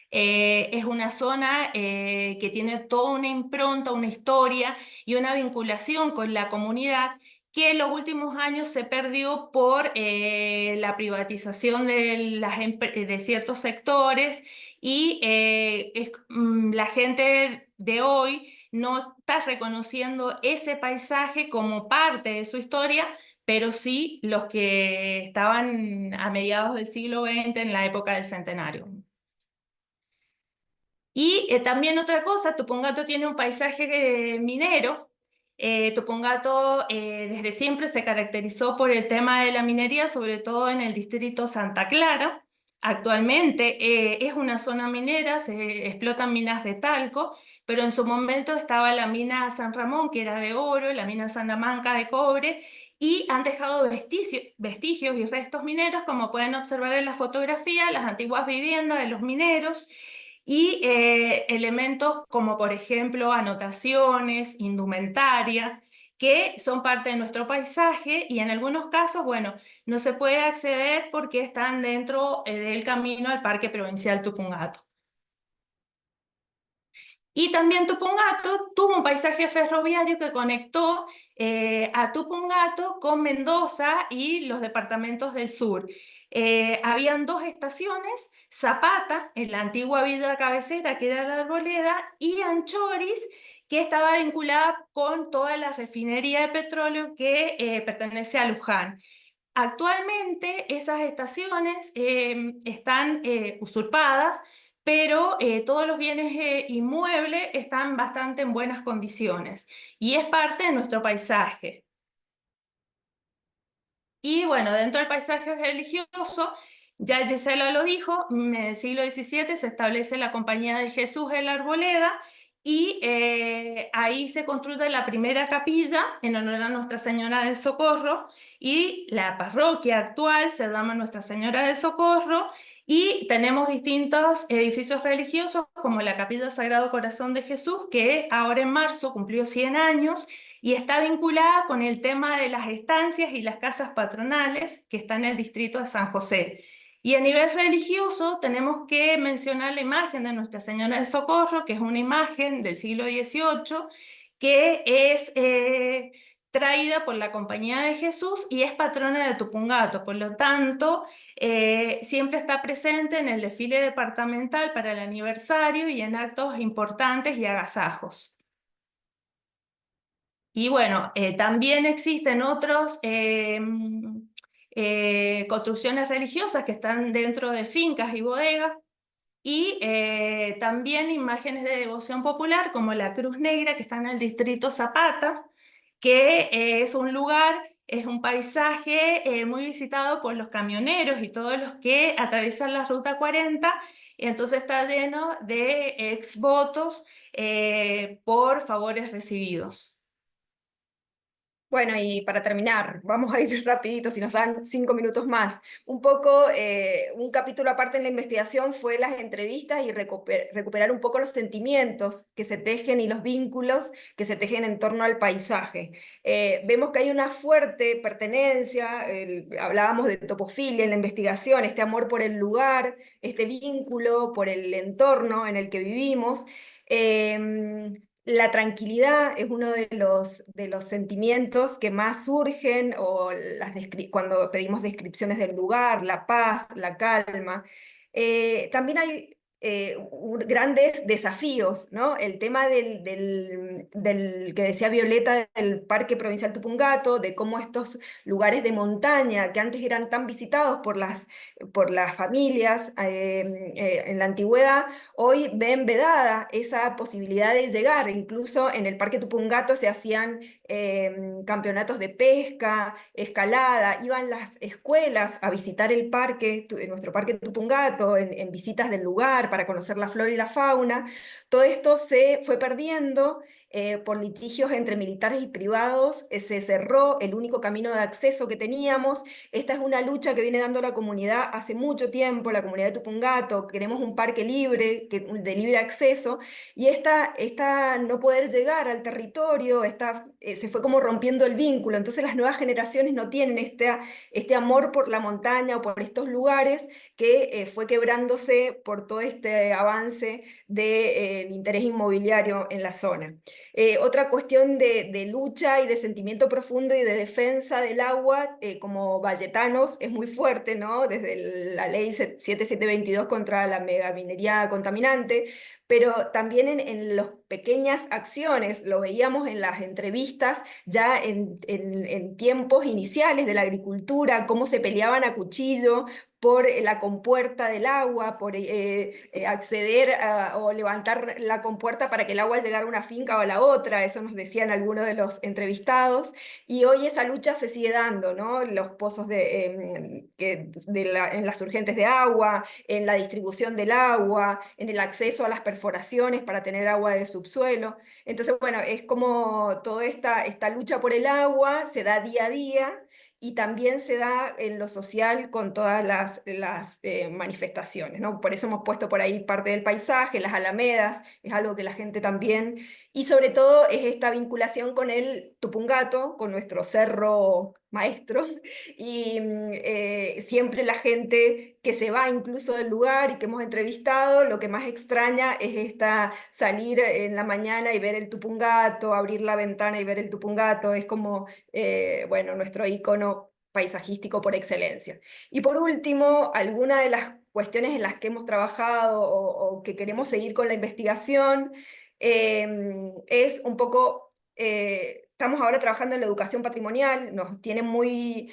Es una zona que tiene toda una impronta, una historia y una vinculación con la comunidad que en los últimos años se perdió por la privatización de ciertos sectores y la gente de hoy no está reconociendo ese paisaje como parte de su historia, pero sí los que estaban a mediados del siglo XX en la época del Centenario. Y también otra cosa, Tupungato tiene un paisaje minero. Tupungato desde siempre se caracterizó por el tema de la minería, sobre todo en el distrito Santa Clara. Actualmente es una zona minera, se explotan minas de talco, pero en su momento estaba la mina San Ramón, que era de oro, la mina Salamanca de cobre, y han dejado vestigios y restos mineros, como pueden observar en la fotografía, las antiguas viviendas de los mineros, y elementos como por ejemplo anotaciones, indumentaria, que son parte de nuestro paisaje y en algunos casos, bueno, no se puede acceder porque están dentro del camino al Parque Provincial Tupungato. Y también Tupungato tuvo un paisaje ferroviario que conectó a Tupungato con Mendoza y los departamentos del sur. Habían dos estaciones, Zapata, en la antigua villa cabecera, que era la Arboleda, y Anchoris, que estaba vinculada con toda la refinería de petróleo que pertenece a Luján. Actualmente esas estaciones están usurpadas, pero todos los bienes inmuebles están bastante en buenas condiciones y es parte de nuestro paisaje. Y bueno, dentro del paisaje religioso, ya Gisela lo dijo, en el siglo XVII se establece la Compañía de Jesús en la Arboleda y ahí se construye la primera capilla en honor a Nuestra Señora del Socorro y la parroquia actual se llama Nuestra Señora del Socorro y tenemos distintos edificios religiosos como la Capilla Sagrado Corazón de Jesús, que ahora en marzo cumplió 100 años y está vinculada con el tema de las estancias y las casas patronales que están en el distrito de San José. Y a nivel religioso tenemos que mencionar la imagen de Nuestra Señora del Socorro, que es una imagen del siglo XVIII, que es traída por la Compañía de Jesús y es patrona de Tupungato. Por lo tanto, siempre está presente en el desfile departamental para el aniversario y en actos importantes y agasajos. Y bueno, también existen otras construcciones religiosas que están dentro de fincas y bodegas y también imágenes de devoción popular como la Cruz Negra que está en el distrito Zapata, que es un lugar, es un paisaje muy visitado por los camioneros y todos los que atraviesan la Ruta 40, y entonces está lleno de exvotos por favores recibidos. Bueno, y para terminar, vamos a ir rapidito, si nos dan 5 minutos más. Un poco, un capítulo aparte en la investigación fue las entrevistas y recuperar un poco los sentimientos que se tejen y los vínculos que se tejen en torno al paisaje. Vemos que hay una fuerte pertenencia, hablábamos de topofilia en la investigación, este amor por el lugar, este vínculo por el entorno en el que vivimos. La tranquilidad es uno de los sentimientos que más surgen o cuando pedimos descripciones del lugar, la paz, la calma. También hay grandes desafíos, ¿no? El tema del que decía Violeta del Parque Provincial Tupungato, de cómo estos lugares de montaña que antes eran tan visitados por las familias en la antigüedad, hoy ven vedada esa posibilidad de llegar. Incluso en el Parque Tupungato se hacían campeonatos de pesca, escalada, iban las escuelas a visitar el parque, nuestro Parque Tupungato, en visitas del lugar para conocer la flora y la fauna. Todo esto se fue perdiendo por litigios entre militares y privados, se cerró el único camino de acceso que teníamos. Esta es una lucha que viene dando la comunidad hace mucho tiempo, la comunidad de Tupungato. Queremos un parque libre, de libre acceso, y esta no poder llegar al territorio, se fue como rompiendo el vínculo. Entonces las nuevas generaciones no tienen este amor por la montaña o por estos lugares que fue quebrándose por todo este avance del interés inmobiliario en la zona. Otra cuestión de lucha y de sentimiento profundo y de defensa del agua, como valletanos, es muy fuerte, ¿no? Desde la ley 7722 contra la megaminería contaminante, pero también en las pequeñas acciones, lo veíamos en las entrevistas, ya en tiempos iniciales de la agricultura, cómo se peleaban a cuchillo por la compuerta del agua, por acceder o levantar la compuerta para que el agua llegara a una finca o a la otra, eso nos decían algunos de los entrevistados, y hoy esa lucha se sigue dando, ¿no? Los pozos en las urgentes de agua, en la distribución del agua, en el acceso a las perforaciones para tener agua de subsuelo. Entonces, bueno, es como toda esta lucha por el agua se da día a día, y también se da en lo social con todas las manifestaciones, ¿no? Por eso hemos puesto por ahí parte del paisaje, las alamedas, es algo que la gente también, y sobre todo es esta vinculación con el Tupungato, con nuestro cerro maestro, y siempre la gente que se va incluso del lugar y que hemos entrevistado, lo que más extraña es salir en la mañana y ver el Tupungato, abrir la ventana y ver el Tupungato, es como, bueno, nuestro icono paisajístico por excelencia. Y por último, algunas de las cuestiones en las que hemos trabajado o que queremos seguir con la investigación, es un poco... estamos ahora trabajando en la educación patrimonial, nos tiene muy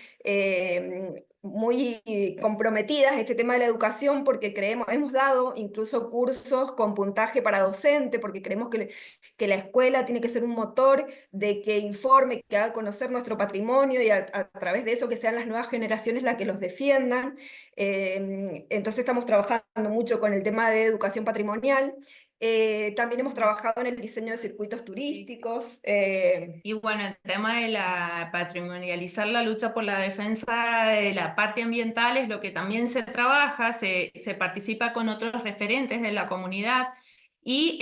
comprometidas este tema de la educación, porque hemos dado incluso cursos con puntaje para docente, porque creemos que la escuela tiene que ser un motor de que informe, que haga conocer nuestro patrimonio, y a través de eso que sean las nuevas generaciones las que los defiendan. Entonces estamos trabajando mucho con el tema de educación patrimonial. También hemos trabajado en el diseño de circuitos turísticos. Y bueno, el tema de la patrimonializar la lucha por la defensa de la parte ambiental es lo que también se trabaja, se participa con otros referentes de la comunidad, y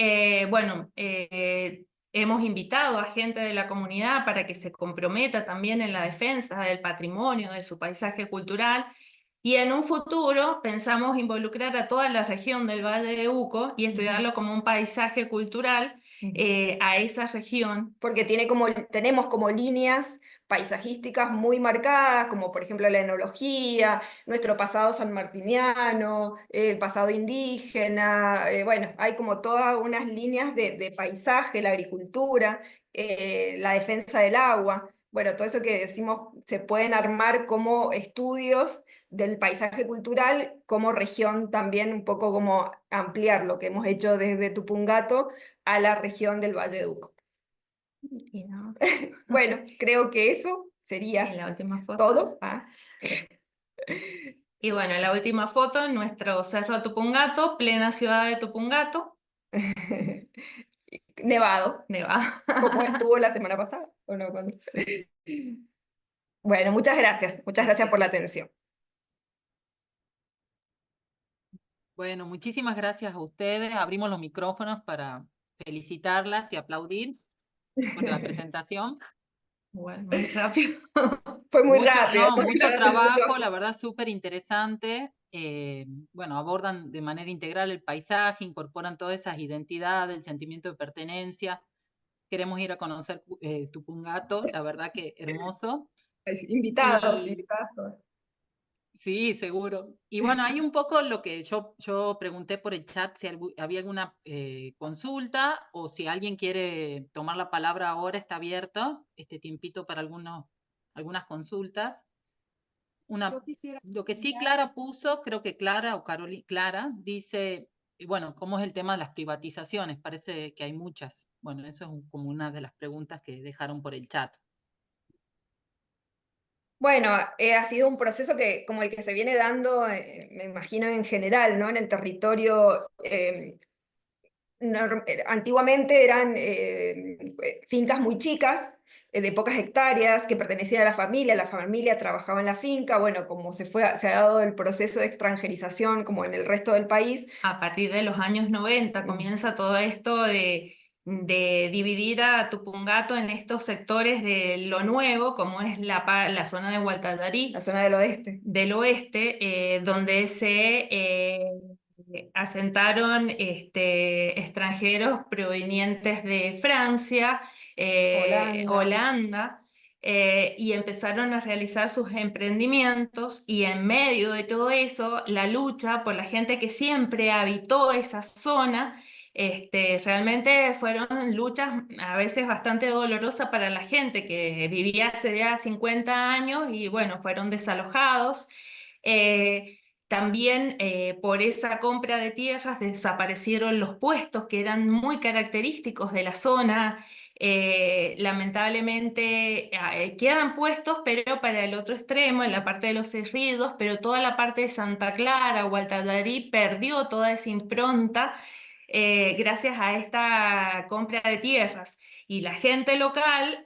bueno, hemos invitado a gente de la comunidad para que se comprometa también en la defensa del patrimonio, de su paisaje cultural. Y en un futuro pensamos involucrar a toda la región del Valle de Uco y estudiarlo como un paisaje cultural a esa región. Porque tenemos como líneas paisajísticas muy marcadas, como por ejemplo la enología, nuestro pasado sanmartiniano, el pasado indígena, bueno, hay como todas unas líneas de paisaje, la agricultura, la defensa del agua. Bueno, todo eso que decimos se pueden armar como estudios del paisaje cultural, como región también, un poco como ampliar lo que hemos hecho desde Tupungato a la región del Valle de Uco. Y no, Bueno, creo que eso y sería la última foto. todo. Y bueno, la última foto, nuestro cerro Tupungato, plena ciudad de Tupungato, Nevado, nevado. como estuvo la semana pasada. ¿O no? Bueno, muchas gracias. Muchas gracias por la atención. Bueno, muchísimas gracias a ustedes. Abrimos los micrófonos para felicitarlas y aplaudir por la presentación. Bueno, muy rápido. Fue muy Mucho, rápido. no, mucho Mucho- trabajo, la verdad, súper interesante. Bueno, abordan de manera integral el paisaje, incorporan todas esas identidades, el sentimiento de pertenencia. Queremos ir a conocer Tupungato, la verdad que hermoso. Invitados, Y invitadas todas. sí, seguro. Y bueno, hay un poco lo que yo pregunté por el chat, si había alguna consulta, o si alguien quiere tomar la palabra ahora, está abierto este tiempito para algunas consultas. Lo que sí Clara puso, creo que Clara o Clara dice, bueno, ¿cómo es el tema de las privatizaciones? Parece que hay muchas. Bueno, eso es como una de las preguntas que dejaron por el chat. Bueno, ha sido un proceso como el que se viene dando, me imagino en general, ¿no? En el territorio, antiguamente eran fincas muy chicas, de pocas hectáreas, que pertenecían a la familia trabajaba en la finca, bueno, como se ha dado el proceso de extranjerización como en el resto del país. A partir de los años 90 comienza todo esto de dividir a Tupungato en estos sectores de lo nuevo, como es la zona de Gualtallarí, La zona del oeste, donde se asentaron extranjeros provenientes de Francia, Holanda, y empezaron a realizar sus emprendimientos, y en medio de todo eso, la lucha por la gente que siempre habitó esa zona. Realmente fueron luchas a veces bastante dolorosas para la gente que vivía hace ya 50 años y bueno, fueron desalojados. También por esa compra de tierras desaparecieron los puestos que eran muy característicos de la zona. Lamentablemente quedan puestos, pero para el otro extremo, en la parte de los Cerridos, pero toda la parte de Santa Clara, Gualtallarí, perdió toda esa impronta gracias a esta compra de tierras. Y la gente local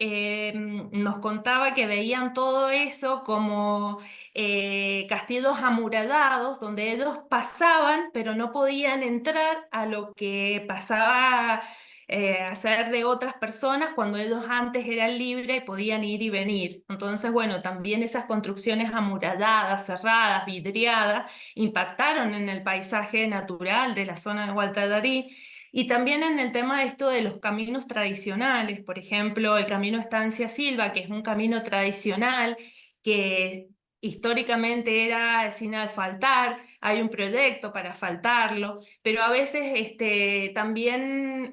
nos contaba que veían todo eso como castillos amurallados, donde ellos pasaban, pero no podían entrar a lo que pasaba a ser de otras personas cuando ellos antes eran libres y podían ir y venir. Entonces, bueno, también esas construcciones amuralladas, cerradas, vidriadas, impactaron en el paisaje natural de la zona de Gualtallarí. Y también en el tema de esto de los caminos tradicionales, por ejemplo, el camino Estancia Silva, que es un camino tradicional que históricamente era sin asfaltar, hay un proyecto para asfaltarlo, pero a veces también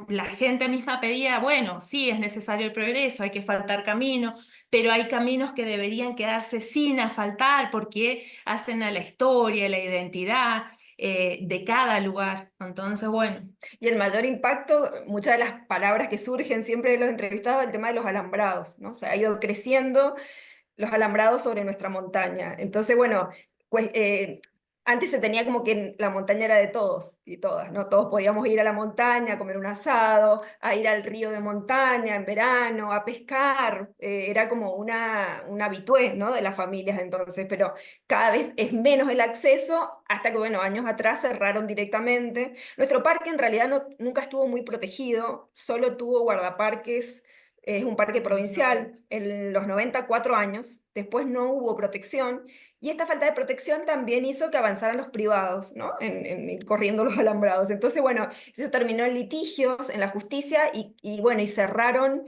la gente misma pedía, bueno, sí, es necesario el progreso, hay que asfaltar caminos, pero hay caminos que deberían quedarse sin asfaltar porque hacen a la historia, a la identidad de cada lugar. Entonces, bueno. Y el mayor impacto, muchas de las palabras que surgen siempre de los entrevistados, el tema de los alambrados, ¿no? O sea, ha ido creciendo los alambrados sobre nuestra montaña. Entonces, bueno, pues, antes se tenía como que la montaña era de todos y todas, ¿no? Todos podíamos ir a la montaña a comer un asado, a ir al río de montaña en verano, a pescar, era como un habitué, ¿no? De las familias entonces, pero cada vez es menos el acceso hasta que, bueno, años atrás cerraron directamente. Nuestro parque en realidad nunca estuvo muy protegido, solo tuvo guardaparques. Es un parque provincial, en los 94 años, después no hubo protección, y esta falta de protección también hizo que avanzaran los privados, ¿no? En ir corriendo los alambrados. Entonces, bueno, eso terminó en litigios, en la justicia, bueno, y cerraron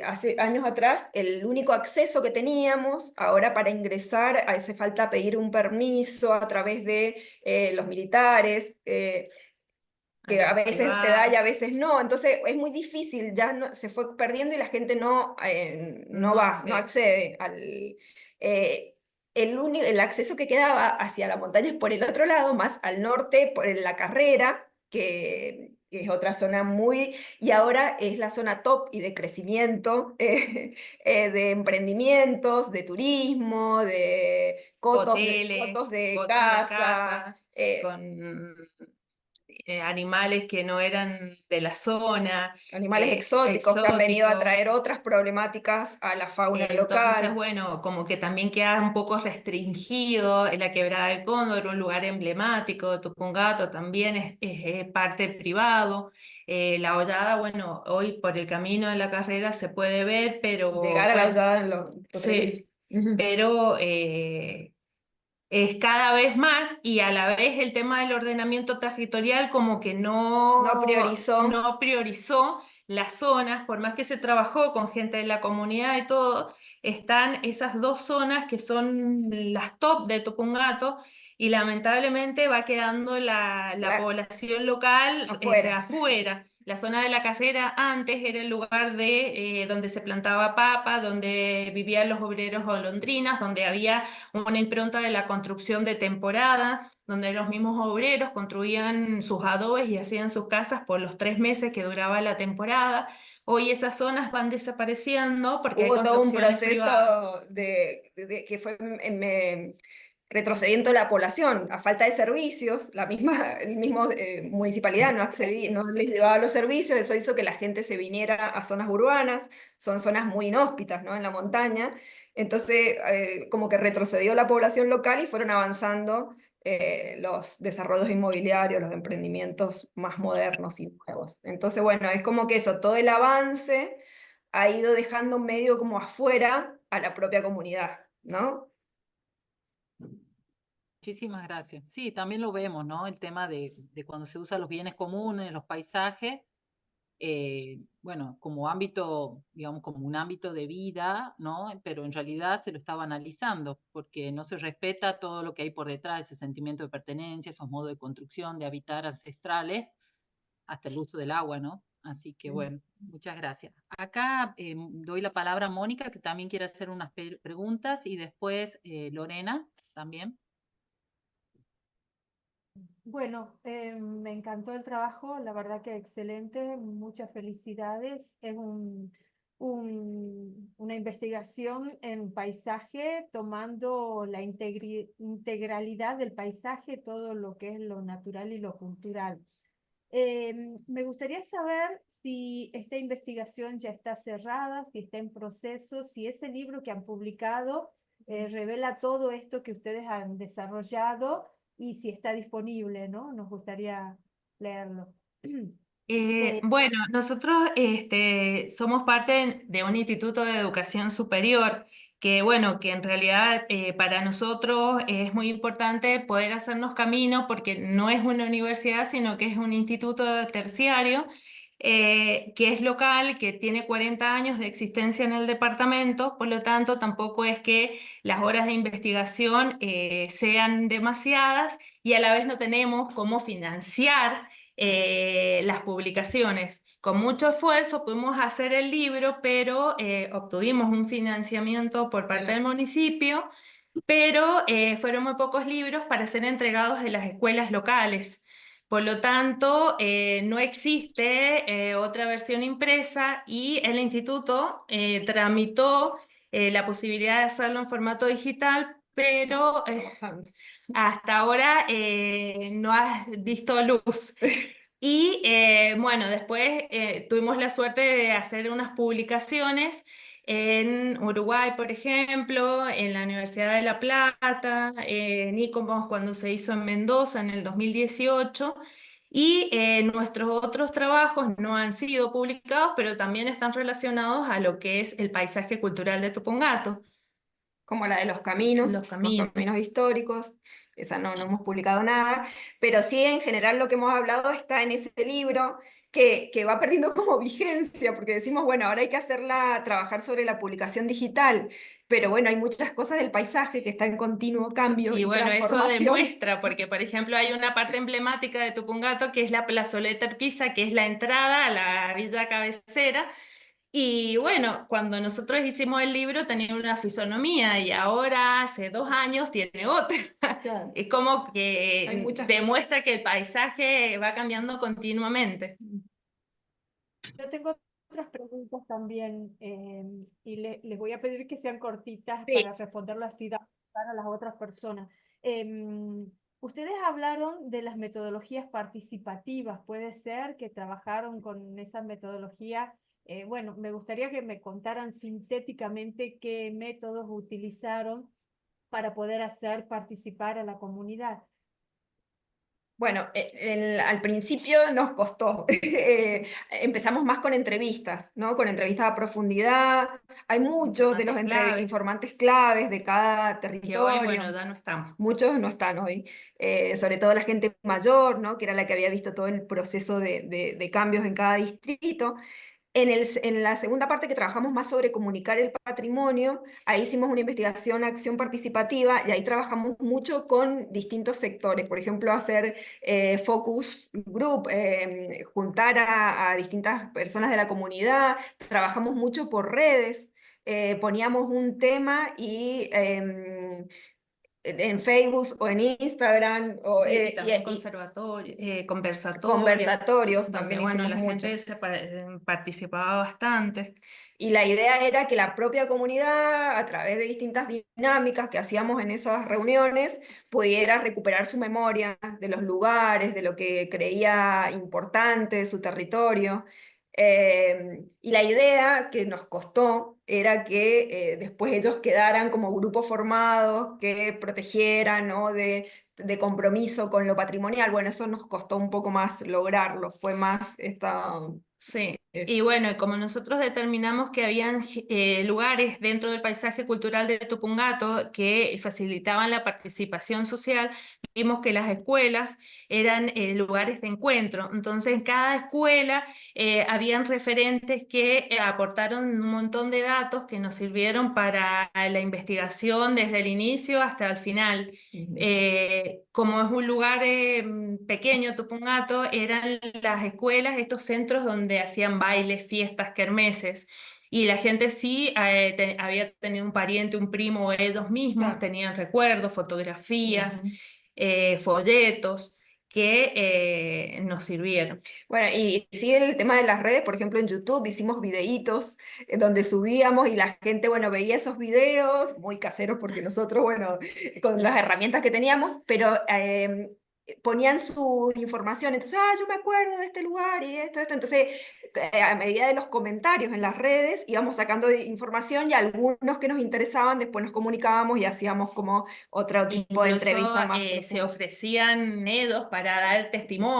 hace años atrás el único acceso que teníamos. Ahora para ingresar hace falta pedir un permiso a través de los militares. Que a veces se da y a veces no, entonces es muy difícil, ya se fue perdiendo y la gente no accede el acceso que quedaba hacia la montaña es por el otro lado, más al norte, por la Carrera, que es otra zona y ahora es la zona top y de crecimiento, de emprendimientos, de turismo, de Hoteles, cotos de cotos de casa, casa, con animales que no eran de la zona. animales exóticos que han venido a traer otras problemáticas a la fauna Entonces, local. bueno, como que también queda un poco restringido en la Quebrada del Cóndor, un lugar emblemático de Tupungato, también es parte privado. La Hollada, bueno, hoy por el camino de la carrera se puede ver, pero Llegar a la bueno, Hollada en los sí, Ujú. pero es cada vez más, y a la vez el tema del ordenamiento territorial como que No priorizó. no priorizó las zonas, por más que se trabajó con gente de la comunidad y todo, están esas dos zonas que son las top de Tupungato, y lamentablemente va quedando la población local afuera. La zona de la Carrera antes era el lugar donde se plantaba papa, donde vivían los obreros golondrinas, donde había una impronta de la construcción de temporada, donde los mismos obreros construían sus adobes y hacían sus casas por los 3 meses que duraba la temporada. Hoy esas zonas van desapareciendo porque hay Hubo todo un construcciones privadas. proceso que fue retrocediendo la población, a falta de servicios, el mismo municipalidad no les llevaba los servicios, eso hizo que la gente se viniera a zonas urbanas, son zonas muy inhóspitas, ¿no? En la montaña, entonces como que retrocedió la población local y fueron avanzando los desarrollos inmobiliarios, los emprendimientos más modernos y nuevos. Entonces, bueno, es como que eso, todo el avance ha ido dejando medio como afuera a la propia comunidad, ¿no? Muchísimas gracias. Sí, también lo vemos, ¿no? El tema de cuando se usan los bienes comunes, los paisajes, bueno, como ámbito, digamos, como un ámbito de vida, ¿no? Pero en realidad se lo está banalizando, porque no se respeta todo lo que hay por detrás, ese sentimiento de pertenencia, esos modos de construcción, de habitar ancestrales, hasta el uso del agua, ¿no? Así que bueno, muchas gracias. Acá doy la palabra a Mónica, que también quiere hacer unas preguntas, y después Lorena también. Bueno, me encantó el trabajo, la verdad que excelente, muchas felicidades. Es una investigación en paisaje, tomando la integralidad del paisaje, todo lo que es lo natural y lo cultural. Me gustaría saber si esta investigación ya está cerrada, si está en proceso, si ese libro que han publicado revela todo esto que ustedes han desarrollado y si está disponible, ¿no? Nos gustaría leerlo. Bueno, nosotros somos parte de un instituto de educación superior que, bueno, que en realidad para nosotros es muy importante poder hacernos camino porque no es una universidad, sino que es un instituto terciario que es local, que tiene 40 años de existencia en el departamento, por lo tanto tampoco es que las horas de investigación sean demasiadas y a la vez no tenemos cómo financiar las publicaciones. Con mucho esfuerzo pudimos hacer el libro, pero obtuvimos un financiamiento por parte del municipio, pero fueron muy pocos libros para ser entregados en las escuelas locales. Por lo tanto, no existe otra versión impresa y el instituto tramitó la posibilidad de hacerlo en formato digital, pero hasta ahora no ha visto luz. Y bueno, después tuvimos la suerte de hacer unas publicaciones en Uruguay, por ejemplo, en la Universidad de La Plata, en ICOMOS cuando se hizo en Mendoza en el 2018. Y nuestros otros trabajos no han sido publicados, pero también están relacionados a lo que es el paisaje cultural de Tupungato. Como la de los caminos históricos, esa no hemos publicado nada, pero sí en general lo que hemos hablado está en ese libro que va perdiendo como vigencia, porque decimos, bueno, ahora hay que trabajar sobre la publicación digital, pero bueno, hay muchas cosas del paisaje que está en continuo cambio Y y bueno, eso transformación. demuestra, porque por ejemplo hay una parte emblemática de Tupungato que es la plazoleta Urquiza, que es la entrada a la villa cabecera. Y bueno, cuando nosotros hicimos el libro tenía una fisonomía y ahora hace 2 años tiene otra. Claro. Es como que Hay muchas demuestra que el paisaje va cambiando continuamente. Yo tengo otras preguntas también y les voy a pedir que sean cortitas Sí. para responderlo así para las otras personas. Ustedes hablaron de las metodologías participativas, puede ser que trabajaron con esas metodologías. Bueno, me gustaría que me contaran sintéticamente qué métodos utilizaron para poder hacer participar a la comunidad. Bueno, al principio nos costó. Empezamos más con entrevistas, ¿no? Con entrevistas a profundidad. Hay muchos de los Informantes clave, informantes claves de cada que hoy, territorio. bueno, ya no estamos. Muchos no están hoy, sobre todo la gente mayor, ¿no? Que era la que había visto todo el proceso de cambios en cada distrito. En la segunda parte que trabajamos más sobre comunicar el patrimonio, ahí hicimos una investigación, acción participativa, y ahí trabajamos mucho con distintos sectores. Por ejemplo, hacer focus group, juntar a distintas personas de la comunidad. Trabajamos mucho por redes. Poníamos un tema y en Facebook o en Instagram o, Sí, y también conversatorios conversatorios donde, también bueno, hicimos la mucho. gente participaba bastante. Y la idea era que la propia comunidad, a través de distintas dinámicas que hacíamos en esas reuniones, pudiera recuperar su memoria de los lugares, de lo que creía importante, de su territorio. Y la idea que nos costó era que después ellos quedaran como grupos formados que protegieran, ¿no? de compromiso con lo patrimonial. Bueno, eso nos costó un poco más lograrlo, fue más esta... Sí, y bueno, y como nosotros determinamos que habían lugares dentro del paisaje cultural de Tupungato que facilitaban la participación social, vimos que las escuelas eran lugares de encuentro. Entonces, en cada escuela habían referentes que aportaron un montón de datos que nos sirvieron para la investigación desde el inicio hasta el final. Como es un lugar pequeño, Tupungato, eran las escuelas, estos centros donde hacían bailes, fiestas, kermeses, y la gente sí había tenido un pariente, un primo, o ellos mismos Claro. tenían recuerdos, fotografías, Ujú. folletos que nos sirvieron. Bueno, y sí, el tema de las redes, por ejemplo, en YouTube hicimos videitos donde subíamos y la gente, bueno, veía esos videos, muy caseros porque nosotros, bueno, con las herramientas que teníamos, pero ponían su información, entonces, yo me acuerdo de este lugar y esto, entonces, a medida de los comentarios en las redes, íbamos sacando información y algunos que nos interesaban, después nos comunicábamos y hacíamos como otro tipo de Incluso entrevista más se profunda. ofrecían ellos para dar testimonio.